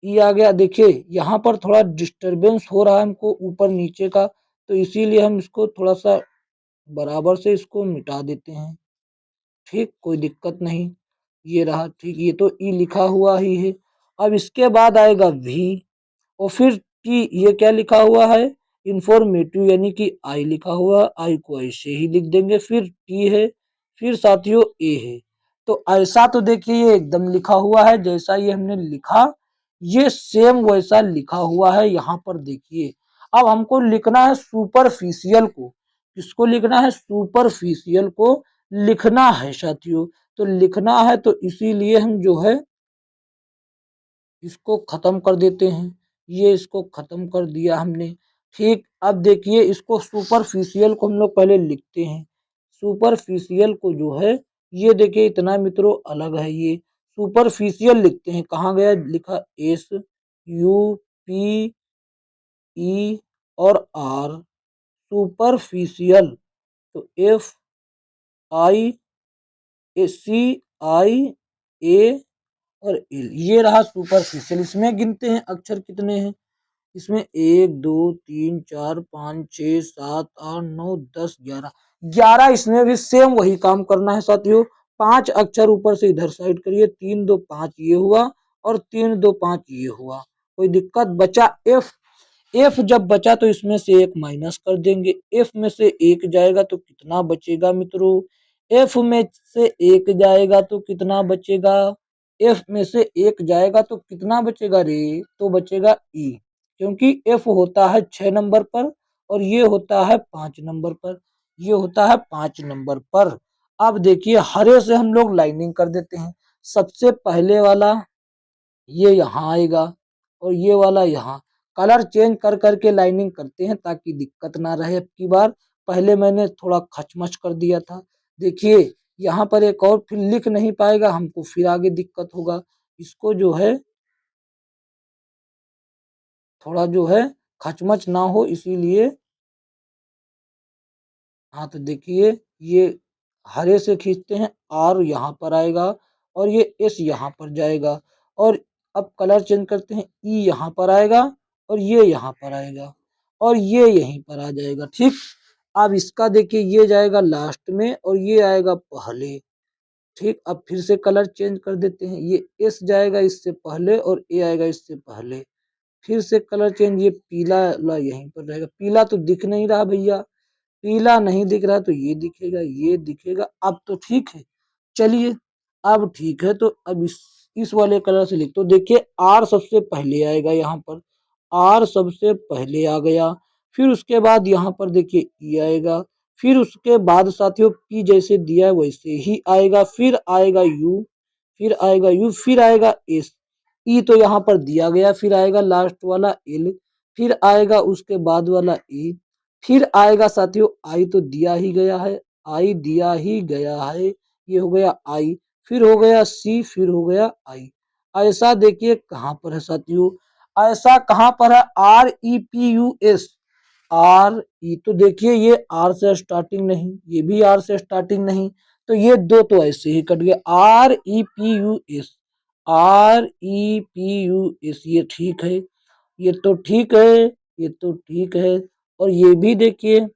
ई आ गया। देखिए यहाँ पर थोड़ा डिस्टरबेंस हो रहा है हमको ऊपर नीचे का, तो इसीलिए हम इसको थोड़ा सा बराबर से इसको मिटा देते हैं। ठीक, कोई दिक्कत नहीं, ये रहा ठीक, ये तो ई लिखा हुआ ही है। अब इसके बाद आएगा वी, और फिर टी, ये क्या लिखा हुआ है इंफॉर्मेटिव, यानी कि आई लिखा हुआ, आई को ऐसे ही लिख देंगे, फिर टी है, फिर साथियों ए है। तो ऐसा तो देखिए ये एकदम लिखा हुआ है जैसा ये हमने लिखा, ये सेम वैसा लिखा हुआ है यहाँ पर देखिए। अब हमको लिखना है सुपरफिशियल को, किसको लिखना है, सुपरफिशियल को लिखना है साथियों। तो लिखना है तो इसीलिए हम जो है इसको खत्म कर देते हैं, ये इसको खत्म कर दिया हमने। ठीक, अब देखिए इसको सुपरफिशियल को हम लोग पहले लिखते हैं, सुपरफिशियल को जो है ये देखिए इतना मित्रों अलग है, ये सुपरफिशियल लिखते हैं, कहाँ गया लिखा एस यू पी ई और आर, सुपरफिशियल, तो एफ आई ए सी आई ए और एल, ये रहा सुपरफिशियल। इसमें गिनते हैं अक्षर कितने हैं, इसमें एक दो तीन चार पाँच छः सात आठ नौ दस ग्यारह, 11 इसमें भी सेम वही काम करना है साथियों। 5 अक्षर ऊपर से इधर साइड करिए, 3 2 5 ये हुआ, और 3 2 5 ये हुआ, कोई दिक्कत, बचा एफ, एफ जब बचा तो इसमें से एक माइनस कर देंगे, एफ में से एक जाएगा तो कितना बचेगा मित्रों, एफ में से एक जाएगा तो कितना बचेगा, एफ में से एक जाएगा तो कितना बचेगा रे, तो बचेगा ई, क्योंकि एफ होता है 6 नंबर पर और ये होता है 5 नंबर पर, ये होता है 5 नंबर पर। अब देखिए हरे से हम लोग लाइनिंग कर देते हैं, सबसे पहले वाला ये यहाँ आएगा और ये वाला यहाँ, कलर चेंज कर करके लाइनिंग करते हैं ताकि दिक्कत ना रहे। अब की बार पहले मैंने थोड़ा खचमच कर दिया था, देखिए यहाँ पर एक और फिर लिख नहीं पाएगा हमको, फिर आगे दिक्कत होगा, इसको जो है थोड़ा जो है खचमच ना हो इसीलिए। हाँ तो देखिए ये हरे से खींचते हैं, आर यहाँ पर आएगा और ये एस यहाँ पर जाएगा, और अब कलर चेंज करते हैं, ई यहाँ पर आएगा और ये यहाँ पर आएगा और ये यहीं पर आ जाएगा। ठीक, अब इसका देखिए ये जाएगा लास्ट में और ये आएगा पहले। ठीक, अब फिर से कलर चेंज कर देते हैं, ये एस जाएगा इससे पहले और ए आएगा इससे पहले, फिर से कलर चेंज, ये पीला वाला यहीं पर रहेगा, पीला तो दिख नहीं रहा भैया, पीला नहीं दिख रहा तो ये दिखेगा, ये दिखेगा, अब तो ठीक है। चलिए अब ठीक है, तो अब इस वाले कलर से लिख, तो देखिए आर सबसे पहले आएगा यहाँ पर, आर सबसे पहले आ गया, फिर उसके बाद यहाँ पर देखिए ई आएगा, फिर उसके बाद साथियों पी जैसे दिया है वैसे ही आएगा, फिर आएगा यू, फिर आएगा यू, फिर आएगा एस, ई तो यहाँ पर दिया गया, फिर आएगा लास्ट वाला एल, फिर आएगा उसके बाद वाला ई, फिर आएगा साथियों आई तो दिया ही गया है, आई दिया ही गया है, ये हो गया आई, फिर हो गया सी, फिर हो गया आई। ऐसा देखिए कहाँ पर है साथियों, ऐसा कहाँ पर है, R E P U S, R E, तो देखिए ये आर से स्टार्टिंग नहीं, ये भी आर से स्टार्टिंग नहीं, तो ये दो तो ऐसे ही कट गए, R E P U S, R E P U S, ये ठीक है, ये तो ठीक है, ये तो ठीक है, और ये भी देखिए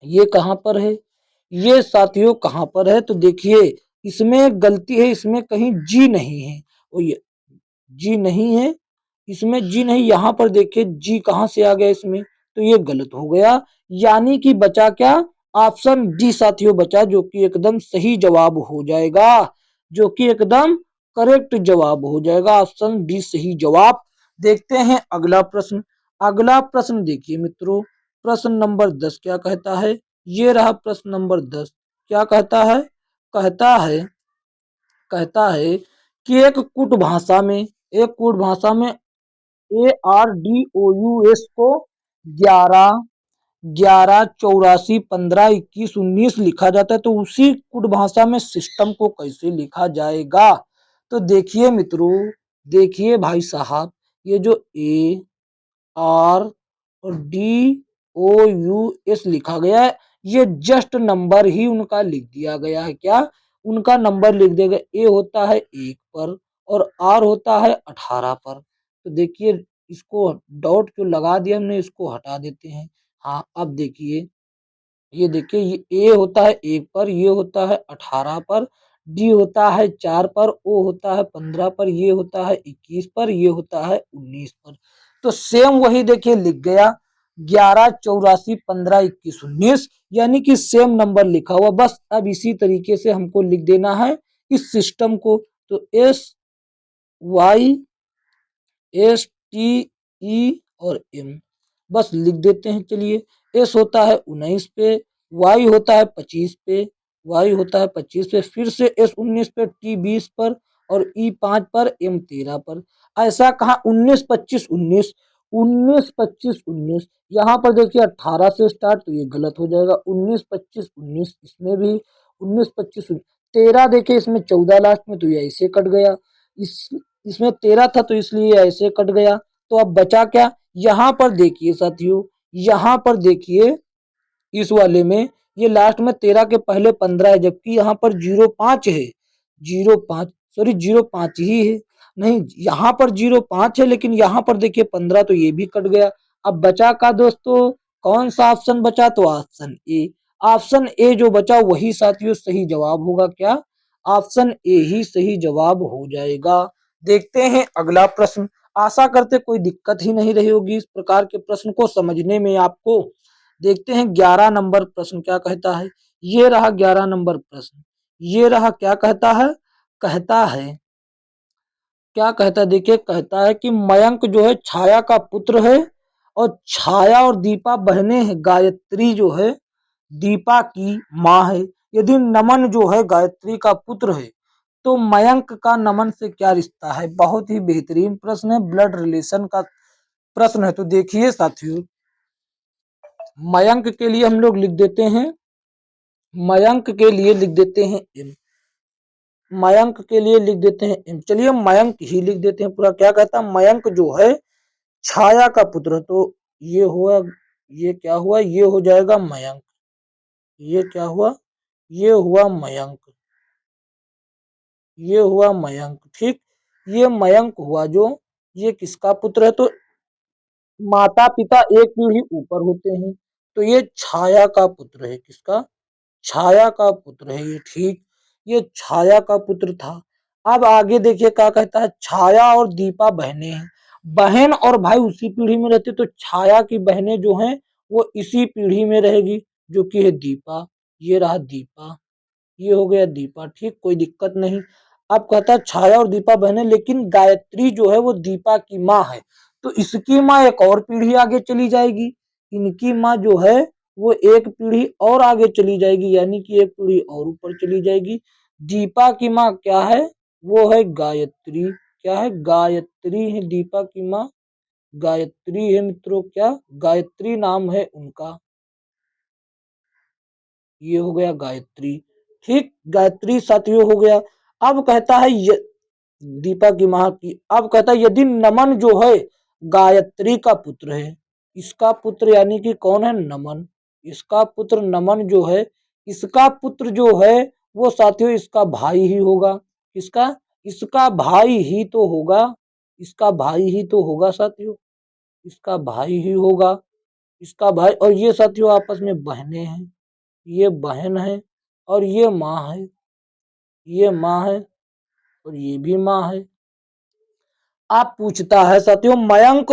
ये कहाँ पर है, ये साथियों कहाँ पर है, तो देखिए इसमें गलती है, इसमें कहीं जी नहीं है, और ये जी नहीं है, इसमें जी नहीं, यहाँ पर देखिए जी कहाँ से आ गया इसमें, तो ये गलत हो गया, यानी कि बचा क्या, ऑप्शन डी साथियों बचा, जो कि एकदम सही जवाब हो जाएगा, जो कि एकदम करेक्ट जवाब हो जाएगा, ऑप्शन डी सही जवाब। देखते हैं अगला प्रश्न, अगला प्रश्न देखिए मित्रों, प्रश्न नंबर 10 क्या कहता है, ये रहा प्रश्न नंबर 10, क्या कहता है, कहता है, कहता है कि एक कुट भाषा में, एक कुट भाषा में ARDOUS को 11 11 84 15 21 19 लिखा जाता है, तो उसी कुट भाषा में सिस्टम को कैसे लिखा जाएगा? तो देखिए मित्रों, देखिए भाई साहब, ये जो AR और DOUS लिखा गया है, ये जस्ट नंबर ही उनका लिख दिया गया है। क्या? उनका नंबर लिख दिया गया। ए होता है 1 पर और आर होता है 18 पर। तो देखिए, इसको डॉट जो लगा दिया हमने, इसको हटा देते हैं। हाँ, अब देखिए, ये देखिए, ये ए होता है 1 पर, ये होता है 18 पर, डी होता है 4 पर, ओ होता है 15 पर, ये होता है 21 पर, ये होता है 19 पर। तो सेम वही देखिए लिख गया, 11 84 15 21 19, यानी कि सेम नंबर लिखा हुआ। बस अब इसी तरीके से हमको लिख देना है इस सिस्टम को। तो SYSTE और M बस लिख देते हैं। चलिए, S होता है 19 पे, Y होता है 25 पे, Y होता है 25 पे, फिर से S 19 पे, T 20 पर और E 5 पर, M 13 पर। ऐसा कहा 19 25 19, 19 25 19, यहाँ पर देखिए 18 से स्टार्ट, तो ये गलत हो जाएगा। 19 25 19, इसमें भी 19 25 13, देखिए इसमें 14 लास्ट में, तो ये ऐसे कट गया। इस इसमें 13 था, तो इसलिए ऐसे कट गया। तो अब बचा क्या? यहाँ पर देखिए साथियों, यहाँ पर देखिए, इस वाले में ये लास्ट में 13 के पहले 15 है, जबकि यहाँ पर 05 है। 05, सॉरी 05 ही है। नहीं, यहाँ पर 05 है, लेकिन यहाँ पर देखिए 15, तो ये भी कट गया। अब बचा का दोस्तों, कौन सा ऑप्शन बचा? तो ऑप्शन ए। ऑप्शन ए जो बचा वही साथियों सही जवाब होगा। क्या? ऑप्शन ए ही सही जवाब हो जाएगा। देखते हैं अगला प्रश्न। आशा करते कोई दिक्कत ही नहीं रही होगी इस प्रकार के प्रश्न को समझने में आपको। देखते हैं 11 नंबर प्रश्न क्या कहता है। ये रहा 11 नंबर प्रश्न। ये रहा, क्या कहता है? कहता है, क्या कहता है? देखिए, कहता है कि मयंक जो है छाया का पुत्र है, और छाया और दीपा बहनें हैं। गायत्री जो है दीपा की माँ है। यदि नमन जो है गायत्री का पुत्र है, तो मयंक का नमन से क्या रिश्ता है? बहुत ही बेहतरीन प्रश्न है, ब्लड रिलेशन का प्रश्न है। तो देखिए साथियों, मयंक के लिए हम लोग लिख देते हैं, मयंक के लिए लिख देते हैं एम। मयंक के लिए लिख देते हैं एम। चलिए, मयंक ही लिख देते हैं पूरा। क्या कहता है? मयंक जो है छाया का पुत्र, तो ये हुआ, ये क्या हुआ? ये हो जाएगा मयंक। ये क्या हुआ? ये हुआ मयंक। ये हुआ मयंक, ठीक। ये मयंक हुआ जो, ये किसका पुत्र है? तो माता पिता एक पीढ़ी ऊपर होते हैं, तो ये छाया का पुत्र है। किसका? छाया का पुत्र है ये, ठीक। ये छाया का पुत्र था। अब आगे देखिए क्या कहता है। छाया और दीपा बहनें हैं। बहन और भाई उसी पीढ़ी में रहते, तो छाया की बहनें जो हैं वो इसी पीढ़ी में रहेगी, जो कि है दीपा। ये रहा दीपा, ये हो गया दीपा, ठीक, कोई दिक्कत नहीं। अब कहता है छाया और दीपा बहनें, लेकिन गायत्री जो है वो दीपा की माँ है, तो इसकी माँ एक और पीढ़ी आगे चली जाएगी। इनकी माँ जो है वो एक पीढ़ी और आगे चली जाएगी, यानी कि एक पीढ़ी और ऊपर चली जाएगी। दीपा की माँ क्या है? वो है गायत्री। क्या है? गायत्री है दीपा की माँ। गायत्री है मित्रों, क्या? गायत्री नाम है उनका। ये हो गया गायत्री, ठीक। गायत्री साथियों हो गया। अब कहता है दीपा की माँ की, अब कहता है यदि नमन जो है गायत्री का पुत्र है, इसका पुत्र यानी कि कौन है? नमन। इसका पुत्र नमन जो है, इसका पुत्र जो है वो साथियों इसका भाई ही होगा। इसका इसका भाई ही तो होगा। इसका भाई ही तो होगा साथियों। इसका भाई ही होगा। इसका भाई, और ये साथियों आपस में बहनें हैं। ये बहन है और ये माँ है। ये माँ है और ये भी माँ है। आप पूछता है साथियों, मयंक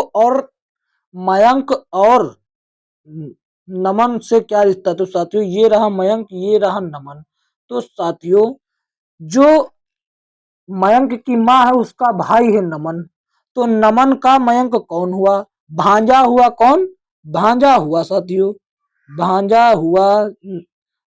और नमन से क्या रिश्ता? तो साथियों ये रहा मयंक, ये रहा नमन। तो साथियों, जो मयंक की माँ है उसका भाई है नमन, तो नमन का मयंक कौन हुआ? भांजा हुआ। कौन? भांजा हुआ साथियों। भांजा हुआ।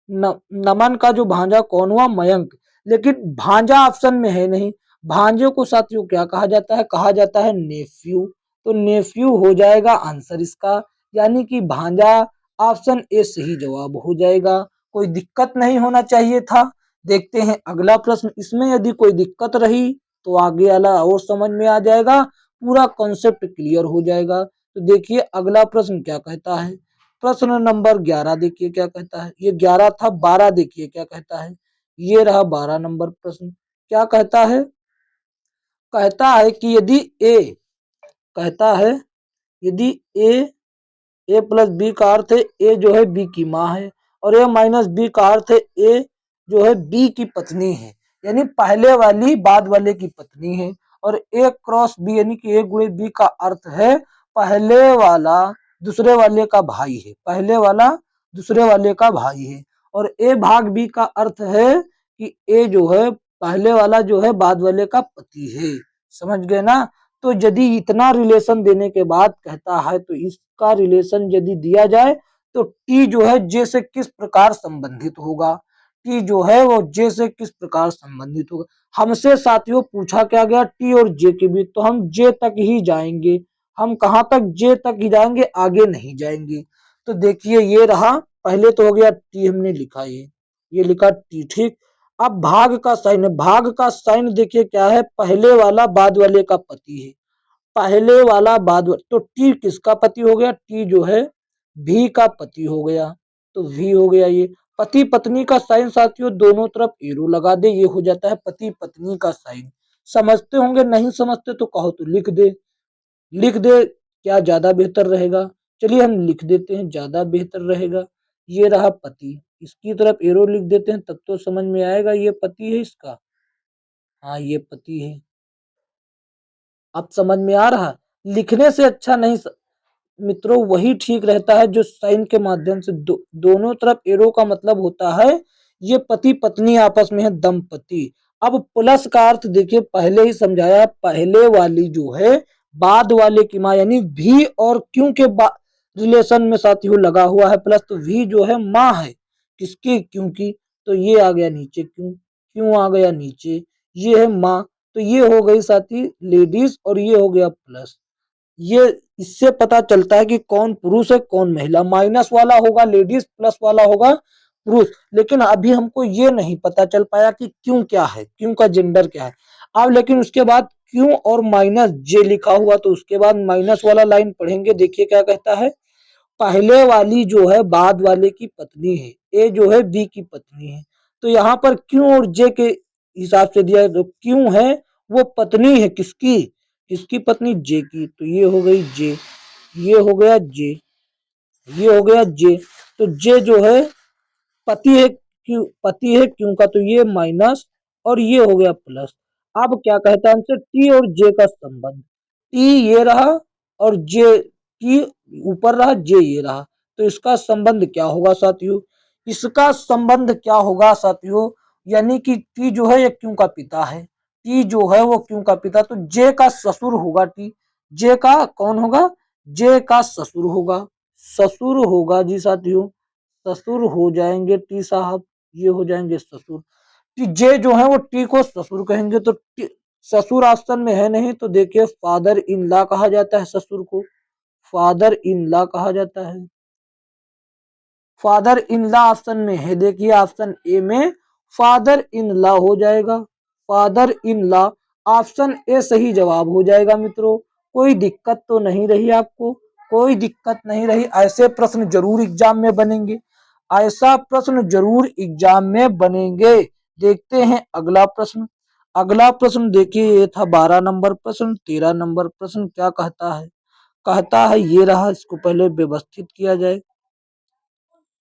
नमन का जो भांजा कौन हुआ? मयंक। लेकिन भांजा ऑप्शन में है नहीं। भांजे को साथियों क्या कहा जाता है? कहा जाता है नेफ्यू। तो नेफ्यू हो जाएगा आंसर इसका, यानी कि भांजा। ऑप्शन ए सही जवाब हो जाएगा। कोई दिक्कत नहीं होना चाहिए था। देखते हैं अगला प्रश्न। इसमें यदि कोई दिक्कत रही तो आगे वाला और समझ में आ जाएगा, पूरा कॉन्सेप्ट क्लियर हो जाएगा। तो देखिए अगला प्रश्न क्या कहता है। प्रश्न नंबर 11 देखिए क्या कहता है। ये 11 था, 12 देखिए क्या कहता है। ये रहा 12 नंबर प्रश्न। क्या कहता है। कहता है कि यदि ए, कहता है यदि ए प्लस बी का अर्थ है ए जो है बी की माँ है, और ए माइनस बी का अर्थ है ए जो है बी की पत्नी है, यानी पहले वाली बाद वाले की पत्नी है। और ए क्रॉस बी यानी कि ए गुणे बी का अर्थ है पहले वाला दूसरे वाले का भाई है, पहले वाला दूसरे वाले का भाई है। और ए भाग बी का अर्थ है कि ए जो है पहले वाला जो है बाद वाले का पति है। समझ गए ना। तो यदि इतना रिलेशन देने के बाद कहता है तो इसका रिलेशन यदि दिया जाए तो टी जो है जे से किस प्रकार संबंधित होगा। टी जो है वो जे से किस प्रकार संबंधित होगा। हमसे साथियों पूछा क्या गया टी और जे के बीच, तो हम जे तक ही जाएंगे। हम कहां तक, जे तक ही जाएंगे, आगे नहीं जाएंगे। तो देखिए ये रहा, पहले तो हो गया टी हमने लिखा, ये लिखा टी, ठीक। अब भाग का साइन है। भाग का साइन देखिए क्या है, पहले वाला बाद वाले का पति है। पहले वाला बाद तो टी किसका पति हो गया, टी जो है भी का पति हो गया। तो भी हो गया। ये पति पत्नी का साइन साथियों दोनों तरफ एरो लगा दे, ये हो जाता है पति पत्नी का साइन। समझते होंगे, नहीं समझते तो कहो तो लिख दे, लिख दे, क्या ज्यादा बेहतर रहेगा। चलिए हम लिख देते हैं, ज्यादा बेहतर रहेगा। ये रहा पति, इसकी तरफ एरो लिख देते हैं तब तो समझ में आएगा ये पति है इसका। हाँ ये पति है। अब समझ में आ रहा। लिखने से अच्छा नहीं मित्रों वही ठीक रहता है जो साइन के माध्यम से दोनों तरफ एरो का मतलब होता है ये पति पत्नी आपस में है, दंपति। अब प्लस का अर्थ देखिए पहले ही समझाया, पहले वाली जो है बाद वाले की माँ, यानी भी और क्यों के रिलेशन में साथियों लगा हुआ है प्लस, तो भी जो है माँ है किसकी, क्योंकि। तो ये आ गया नीचे, क्यों, क्यों आ गया नीचे, ये है माँ। तो ये हो गई साथी लेडीज और ये हो गया प्लस। ये इससे पता चलता है कि कौन पुरुष है कौन महिला। माइनस वाला होगा लेडीज, प्लस वाला होगा पुरुष। लेकिन अभी हमको ये नहीं पता चल पाया कि क्यों क्या है, क्यों का जेंडर क्या है। अब लेकिन उसके बाद क्यों और माइनस जे लिखा हुआ, तो उसके बाद माइनस वाला लाइन पढ़ेंगे। देखिए क्या कहता है, पहले वाली जो है बाद वाले की पत्नी है, ए जो है बी की पत्नी है। तो यहाँ पर क्यों और जे के हिसाब से दिया है, तो क्यों है वो पत्नी है किसकी, किसकी पत्नी, जे की। तो ये हो गई जे, ये हो गया जे, ये हो गया जे। तो जे जो है पति है, क्यों पति है क्यों का, तो ये माइनस और ये हो गया प्लस। अब क्या कहता है हमसे, टी और जे का संबंध। टी ये रहा और जे, टी ऊपर रहा, जे ये रहा। तो इसका संबंध क्या होगा साथियों, इसका संबंध क्या होगा साथियों, यानी कि टी जो है ये क्यों का पिता है, टी जो है वो क्यों का पिता, तो जे का ससुर होगा टी। जे का कौन होगा, जे का ससुर होगा, ससुर होगा जी साथियों, ससुर हो जाएंगे टी साहब, ये हो जाएंगे ससुर। टी जे जो है वो टी को ससुर कहेंगे, तो ससुर ऑप्शन में है नहीं, तो देखिए फादर इन लॉ कहा जाता है ससुर को, फादर इन लॉ कहा जाता है। फादर इन लॉ ऑप्शन में है, देखिए ऑप्शन ए में फादर इन लॉ हो जाएगा, father in law. Option A सही जवाब हो जाएगा मित्रों। कोई दिक्कत तो नहीं रही आपको, कोई दिक्कत नहीं रही। ऐसे प्रश्न जरूर एग्जाम में बनेंगे, ऐसा प्रश्न जरूर एग्जाम में बनेंगे। देखते हैं अगला प्रश्न। अगला प्रश्न देखिए ये था 12 नंबर प्रश्न। 13 नंबर प्रश्न क्या कहता है, कहता है ये रहा, इसको पहले व्यवस्थित किया जाए।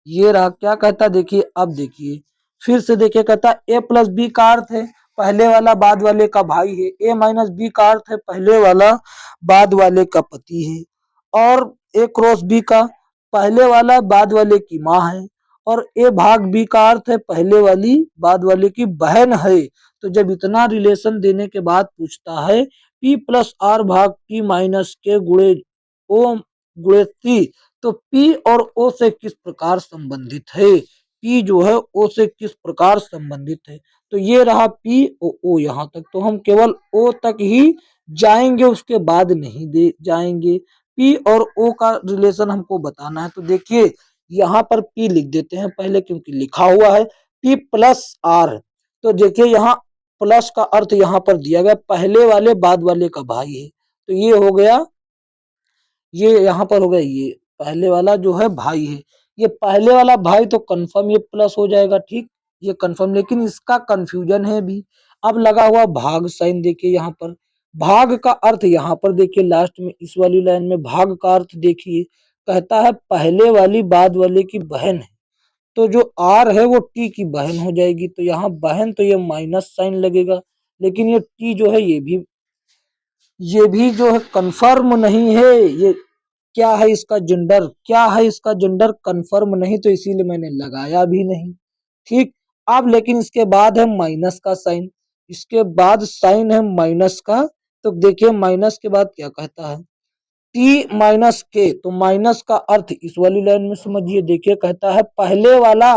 ये रहा क्या कहता, देखिए अब देखिए फिर से देखिए, कहता ए प्लस बी का अर्थ है पहले वाला बाद वाले का भाई है, ए माइनस बी का अर्थ है पहले वाला बाद वाले का पति है। और ए क्रॉस बी का पहले वाला बाद वाले की माँ है। और ए भाग बी का अर्थ है पहले वाली बाद वाले की बहन है। तो जब इतना रिलेशन देने के बाद पूछता है पी प्लस आर भाग पी माइनस के गुणे ओ गुणे सी, तो P और O से किस प्रकार संबंधित है, पी जो है ओ से किस प्रकार संबंधित है। तो ये रहा पी और ओ यहाँ तक, तो हम केवल ओ तक ही जाएंगे, उसके बाद नहीं दे जाएंगे। पी और ओ का रिलेशन हमको बताना है, तो देखिए यहाँ पर पी लिख देते हैं पहले, क्योंकि लिखा हुआ है पी प्लस आर। तो देखिए यहाँ प्लस का अर्थ यहाँ पर दिया गया, पहले वाले बाद वाले का भाई है, तो ये हो गया, ये यहाँ पर हो गया, ये पहले वाला जो है भाई है, ये पहले वाला भाई, तो कंफर्म ये प्लस हो जाएगा, ठीक, ये कंफर्म। लेकिन इसका कंफ्यूजन है भी। अब लगा हुआ भाग साइन, देखिए यहाँ पर भाग का अर्थ, यहाँ पर देखिए लास्ट में इस वाली लाइन में भाग का अर्थ देखिए, कहता है पहले वाली बाद वाले की बहन है, तो जो आर है वो टी की बहन हो जाएगी, तो यहाँ बहन, तो ये माइनस साइन लगेगा। लेकिन ये टी जो है ये भी जो है कंफर्म नहीं है, ये क्या है इसका जेंडर, क्या है इसका जेंडर, कंफर्म नहीं, तो इसीलिए मैंने लगाया भी नहीं, ठीक। अब लेकिन इसके बाद है माइनस का साइन, इसके बाद साइन है माइनस का, तो देखिए माइनस के बाद क्या कहता है, टी माइनस के, तो माइनस का अर्थ इस वाली लाइन में समझिए, देखिए कहता है पहले वाला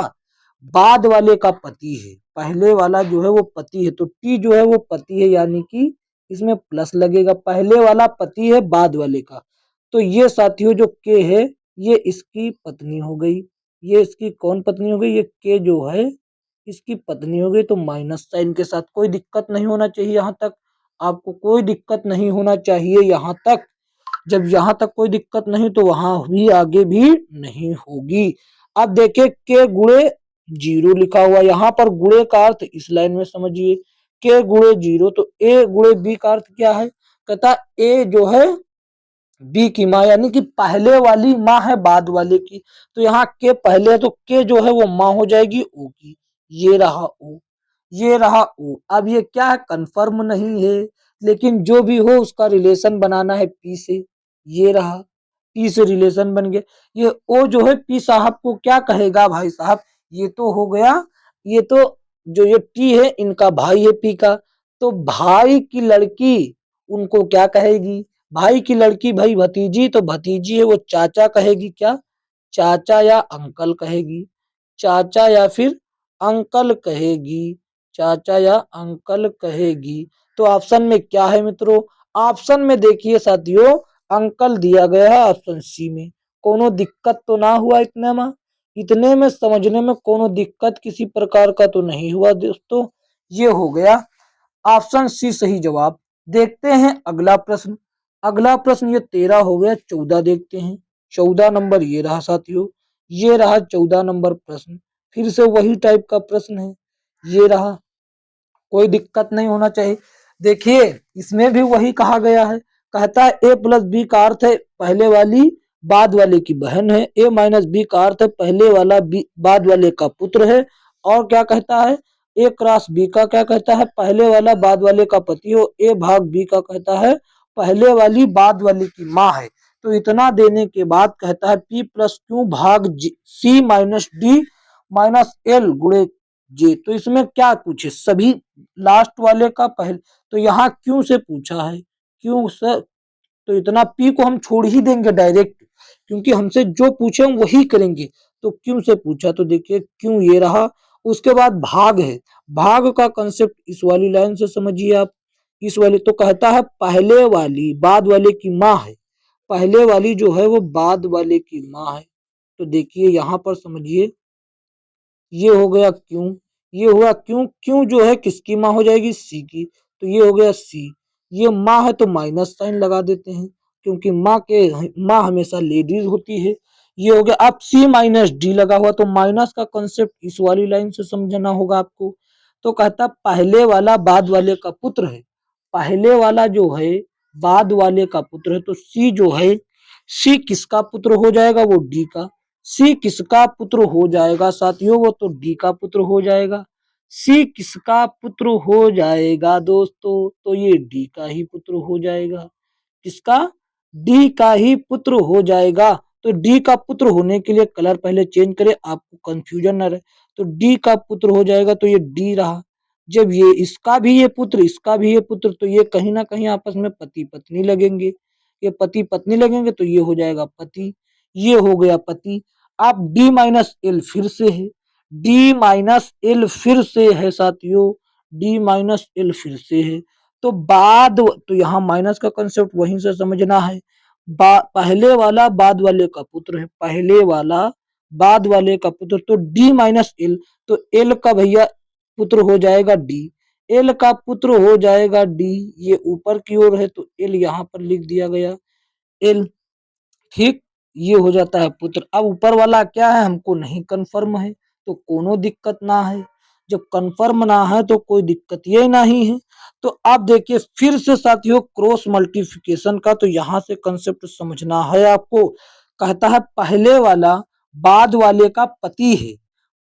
बाद वाले का पति है, पहले वाला जो है वो पति है, तो टी जो है वो पति है, यानी कि इसमें प्लस लगेगा, पहले वाला पति है बाद वाले का। तो ये साथियों जो के है, ये इसकी पत्नी हो गई, ये इसकी कौन पत्नी हो गई, ये के जो है इसकी पत्नी हो गई। तो माइनस साइन के साथ कोई दिक्कत नहीं होना चाहिए, यहाँ तक आपको कोई दिक्कत नहीं होना चाहिए यहाँ तक। जब यहाँ तक कोई दिक्कत नहीं, तो वहां भी आगे भी नहीं होगी। अब देखिए के गुणे जीरो लिखा हुआ, यहाँ पर गुणे का अर्थ इस लाइन में समझिए, के गुणे जीरो, तो ए गुणे बी का अर्थ क्या है, कहता ए जो है बी की माँ, यानी कि पहले वाली माँ है बाद वाले की, तो यहाँ के पहले है, तो के जो है वो माँ हो जाएगी ओ की, ये रहा ओ, ये रहा ओ। अब ये क्या है, कंफर्म नहीं है, लेकिन जो भी हो उसका रिलेशन बनाना है पी से, ये रहा पी से रिलेशन बन गया। ये ओ जो है पी साहब को क्या कहेगा भाई साहब, ये तो हो गया, ये तो जो ये टी है इनका भाई है पी का, तो भाई की लड़की उनको क्या कहेगी, भाई की लड़की भाई भतीजी, तो भतीजी है वो चाचा कहेगी, क्या चाचा या अंकल कहेगी, चाचा या फिर अंकल कहेगी, चाचा या अंकल कहेगी। तो ऑप्शन में क्या है मित्रों, ऑप्शन में देखिए साथियों अंकल दिया गया है ऑप्शन सी में। कोनो दिक्कत तो ना हुआ इतने में, इतने में समझने में कोनो दिक्कत किसी प्रकार का तो नहीं हुआ दोस्तों। ये हो गया ऑप्शन सी सही जवाब। देखते हैं अगला प्रश्न, अगला प्रश्न ये 13 हो गया, 14 देखते हैं। 14 नंबर ये रहा साथियों, ये रहा 14 नंबर प्रश्न, फिर से वही टाइप का प्रश्न है, ये रहा, कोई दिक्कत नहीं होना चाहिए। देखिए इसमें भी वही कहा गया है, कहता है ए प्लस बी का अर्थ है पहले वाली बाद वाले की बहन है, ए माइनस बी का अर्थ है पहले वाला बाद वाले का पुत्र है, और क्या कहता है ए क्रॉस बी का क्या कहता है पहले वाला बाद वाले का पति हो, ए भाग बी का कहता है पहले वाली बाद वाली की माँ है। तो इतना देने के बाद कहता है पी प्लस क्यू भाग सी माइनस डी माइनस एल गुणे जे। तो इसमें क्या पूछे, सभी लास्ट वाले का पहले, तो यहाँ क्यों से पूछा है, क्यों से, तो इतना पी को हम छोड़ ही देंगे डायरेक्ट, क्योंकि हमसे जो पूछे हम वही करेंगे। तो क्यों से पूछा, तो देखिए क्यों ये रहा। उसके बाद भाग है, भाग का कंसेप्ट इस वाली लाइन से समझिए आप, इस वाली, तो कहता है पहले वाली बाद वाले की माँ है, पहले वाली जो है वो बाद वाले की माँ है। तो देखिए यहाँ पर समझिए, ये हो गया क्यों, ये हुआ क्यों, क्यों जो है किसकी माँ हो जाएगी सी की, तो ये हो गया सी। ये माँ है तो माइनस साइन लगा देते हैं, क्योंकि माँ हमेशा लेडीज होती है। ये हो गया, अब सी माइनस डी लगा हुआ, तो माइनस का कंसेप्ट इस वाली लाइन से समझना होगा आपको। तो कहता पहले वाला बाद वाले का पुत्र है, पहले वाला जो है बाद वाले का पुत्र है, तो सी जो है, सी किसका पुत्र हो जाएगा, वो डी का। सी किसका पुत्र हो जाएगा साथियों, वो तो डी का पुत्र हो जाएगा। सी किसका पुत्र हो जाएगा दोस्तों, तो ये डी का ही पुत्र हो जाएगा, किसका, डी का ही पुत्र हो जाएगा। तो डी का पुत्र होने के लिए कलर पहले चेंज करें, आपको कंफ्यूजन न रहे। तो डी का पुत्र हो जाएगा, तो ये डी रहा। जब ये इसका भी ये पुत्र, इसका भी ये पुत्र, तो ये कहीं ना कहीं आपस में पति पत्नी लगेंगे, ये पति पत्नी लगेंगे, तो ये हो जाएगा पति, ये हो गया पति। अब डी माइनस एल फिर से है, डी माइनस एल फिर से है साथियों, डी माइनस एल फिर से है। तो तो यहाँ माइनस का कंसेप्ट वहीं से समझना है। पहले वाला बाद वाले का पुत्र है, पहले वाला बाद वाले का पुत्र, तो डी माइनस एल, तो एल का भैया पुत्र हो जाएगा डी, एल का पुत्र हो जाएगा डी, ये ऊपर की ओर है तो एल यहाँ पर लिख दिया गया, एल, ठीक, ये हो जाता है पुत्र। अब ऊपर वाला क्या है हमको नहीं कंफर्म है, तो कोनो दिक्कत ना है, जब कंफर्म ना है तो कोई दिक्कत ये नहीं है। तो आप देखिए फिर से साथियों क्रॉस मल्टीप्लिकेशन का, तो यहाँ से कंसेप्ट समझना है आपको। कहता है पहले वाला बाद वाले का पति है,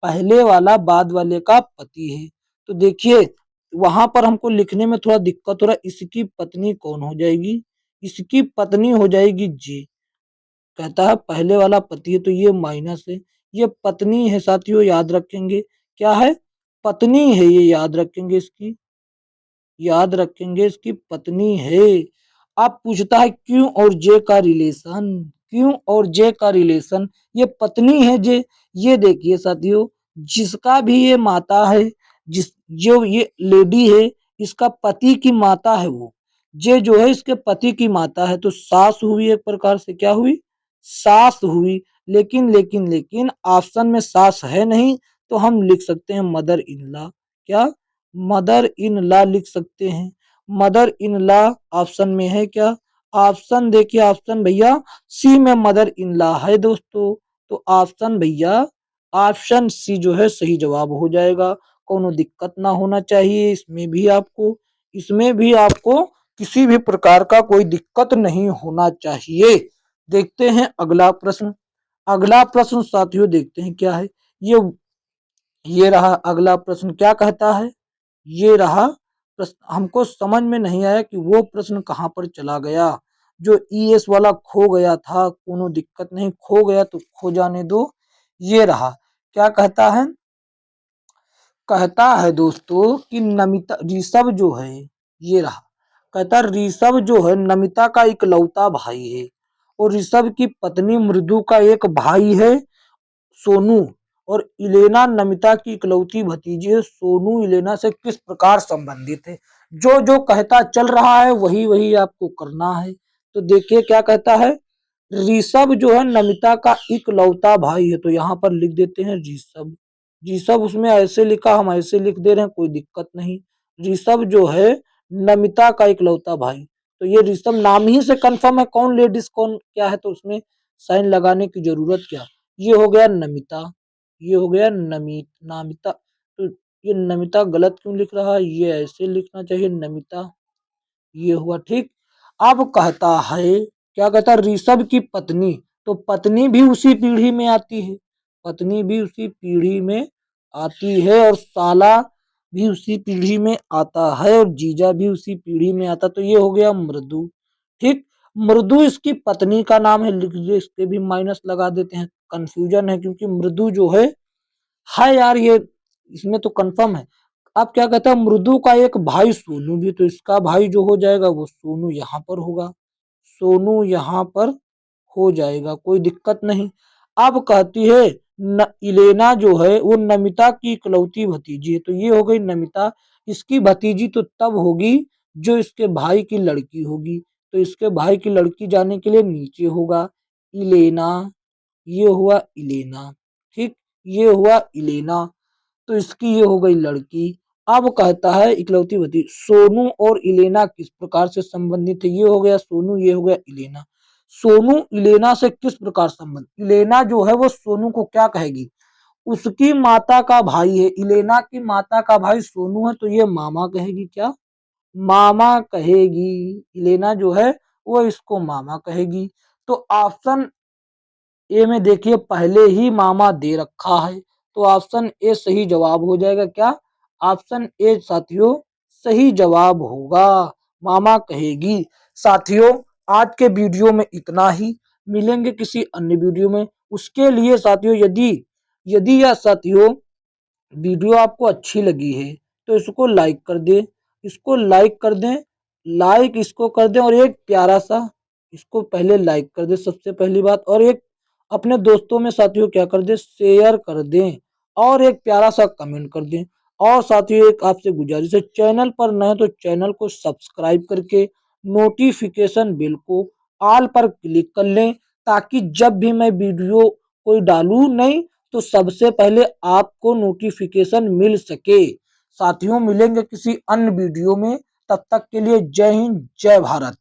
पहले वाला बाद वाले का पति है। तो देखिए वहां पर हमको लिखने में थोड़ा दिक्कत हो रहा है, इसकी पत्नी कौन हो जाएगी, इसकी पत्नी हो जाएगी जे। कहता है पहले वाला पति है तो ये माइनस है, ये पत्नी है साथियों, याद रखेंगे क्या है, पत्नी है, ये याद रखेंगे, इसकी याद रखेंगे, इसकी पत्नी है। अब पूछता है क्यों और जे का रिलेशन, क्यों और जे का रिलेशन, ये पत्नी है जे, ये देखिए साथियों जिसका भी ये माता है, जिस जो ये लेडी है इसका पति की माता है वो, जे जो है इसके पति की माता है, तो सास हुई एक प्रकार से, क्या हुई, सास हुई। लेकिन ऑप्शन में सास है नहीं, तो हम लिख सकते हैं मदर इन लॉ, क्या, मदर इन लॉ लिख सकते हैं। मदर इन लॉ ऑप्शन में है क्या, ऑप्शन देखिए, ऑप्शन भैया सी में मदर इन लॉ है दोस्तों, तो ऑप्शन भैया ऑप्शन सी जो है सही जवाब हो जाएगा। कोनो दिक्कत ना होना चाहिए इसमें भी आपको, इसमें भी आपको किसी भी प्रकार का कोई दिक्कत नहीं होना चाहिए। देखते हैं अगला प्रश्न, अगला प्रश्न साथियों देखते हैं क्या है। ये ये रहा अगला प्रश्न, क्या कहता है, ये रहा प्रश्न। हमको समझ में नहीं आया कि वो प्रश्न कहाँ पर चला गया, जो ईएस वाला खो गया था, कोनो दिक्कत नहीं, खो गया तो खो जाने दो। ये रहा, क्या कहता है, कहता है दोस्तों कि नमिता ऋषभ जो है, ये रहा, कहता है ऋषभ जो है नमिता का इकलौता भाई है, और ऋषभ की पत्नी मृदु का एक भाई है सोनू, और इलेना नमिता की इकलौती भतीजी है। सोनू इलेना से किस प्रकार संबंधित है, जो जो कहता चल रहा है वही वही आपको करना है। तो देखिए क्या कहता है, ऋषभ जो है नमिता का इकलौता भाई है, तो यहाँ पर लिख देते हैं ऋषभ, ऋषभ उसमें ऐसे लिखा हम ऐसे लिख दे रहे हैं, कोई दिक्कत नहीं। ऋषभ जो है नमिता का इकलौता भाई, तो ये ऋषभ नाम ही से कंफर्म है कौन लेडीज कौन क्या है, तो उसमें साइन लगाने की जरूरत क्या। ये हो गया नमिता, ये हो गया नामिता, तो ये नमिता गलत क्यों लिख रहा है, ये ऐसे लिखना चाहिए नमिता, ये हुआ ठीक। अब कहता है, क्या कहता है ऋषभ की पत्नी, तो पत्नी भी उसी पीढ़ी में आती है, पत्नी भी उसी पीढ़ी में आती है, और साला भी उसी पीढ़ी में आता है, और जीजा भी उसी पीढ़ी में आता, तो ये हो गया मृदु, ठीक। मृदु इसकी पत्नी का नाम है, लिख दे, इसके भी माइनस लगा देते हैं, कंफ्यूजन है क्योंकि मृदु जो है यार ये इसमें तो कंफर्म है। अब क्या कहता है मृदु का एक भाई सोनू भी, तो इसका भाई जो हो जाएगा वो सोनू यहाँ पर होगा, सोनू यहाँ पर हो जाएगा, कोई दिक्कत नहीं। अब कहती है इलेना जो है वो नमिता की इकलौती भतीजी है, तो ये हो गई नमिता, इसकी भतीजी तो तब होगी जो इसके भाई की लड़की होगी, तो इसके भाई की लड़की जाने के लिए नीचे होगा इलेना, ये हुआ इलेना, ठीक, ये हुआ इलेना, तो इसकी ये हो गई लड़की। अब कहता है इकलौती भतीजी सोनू और इलेना किस प्रकार से संबंधित है, ये हो गया सोनू, ये हो गया इलेना। सोनू इलेना से किस प्रकार संबंध, इलेना जो है वो सोनू को क्या कहेगी, उसकी माता का भाई है, इलेना की माता का भाई सोनू है, तो ये मामा कहेगी, क्या, मामा कहेगी, इलेना जो है वो इसको मामा कहेगी। तो ऑप्शन ए में देखिए पहले ही मामा दे रखा है, तो ऑप्शन ए सही जवाब हो जाएगा, क्या, ऑप्शन ए साथियों सही जवाब होगा, मामा कहेगी। साथियों आज के वीडियो में इतना ही, मिलेंगे किसी अन्य वीडियो में, उसके लिए साथियों यदि यदि यह साथियों वीडियो आपको अच्छी लगी है तो इसको लाइक कर दें, इसको लाइक कर दें, लाइक इसको कर दें, और एक प्यारा सा इसको पहले लाइक कर दें सबसे पहली बात, और एक अपने दोस्तों में साथियों क्या कर दें, शेयर कर दें, और एक प्यारा सा कमेंट कर दें। और साथियों एक आपसे गुजारिश है, चैनल पर नए तो चैनल को सब्सक्राइब करके नोटिफिकेशन बिल को ऑल पर क्लिक कर लें, ताकि जब भी मैं वीडियो कोई डालूं नहीं तो सबसे पहले आपको नोटिफिकेशन मिल सके। साथियों मिलेंगे किसी अन्य वीडियो में, तब तक के लिए जय हिंद जय भारत।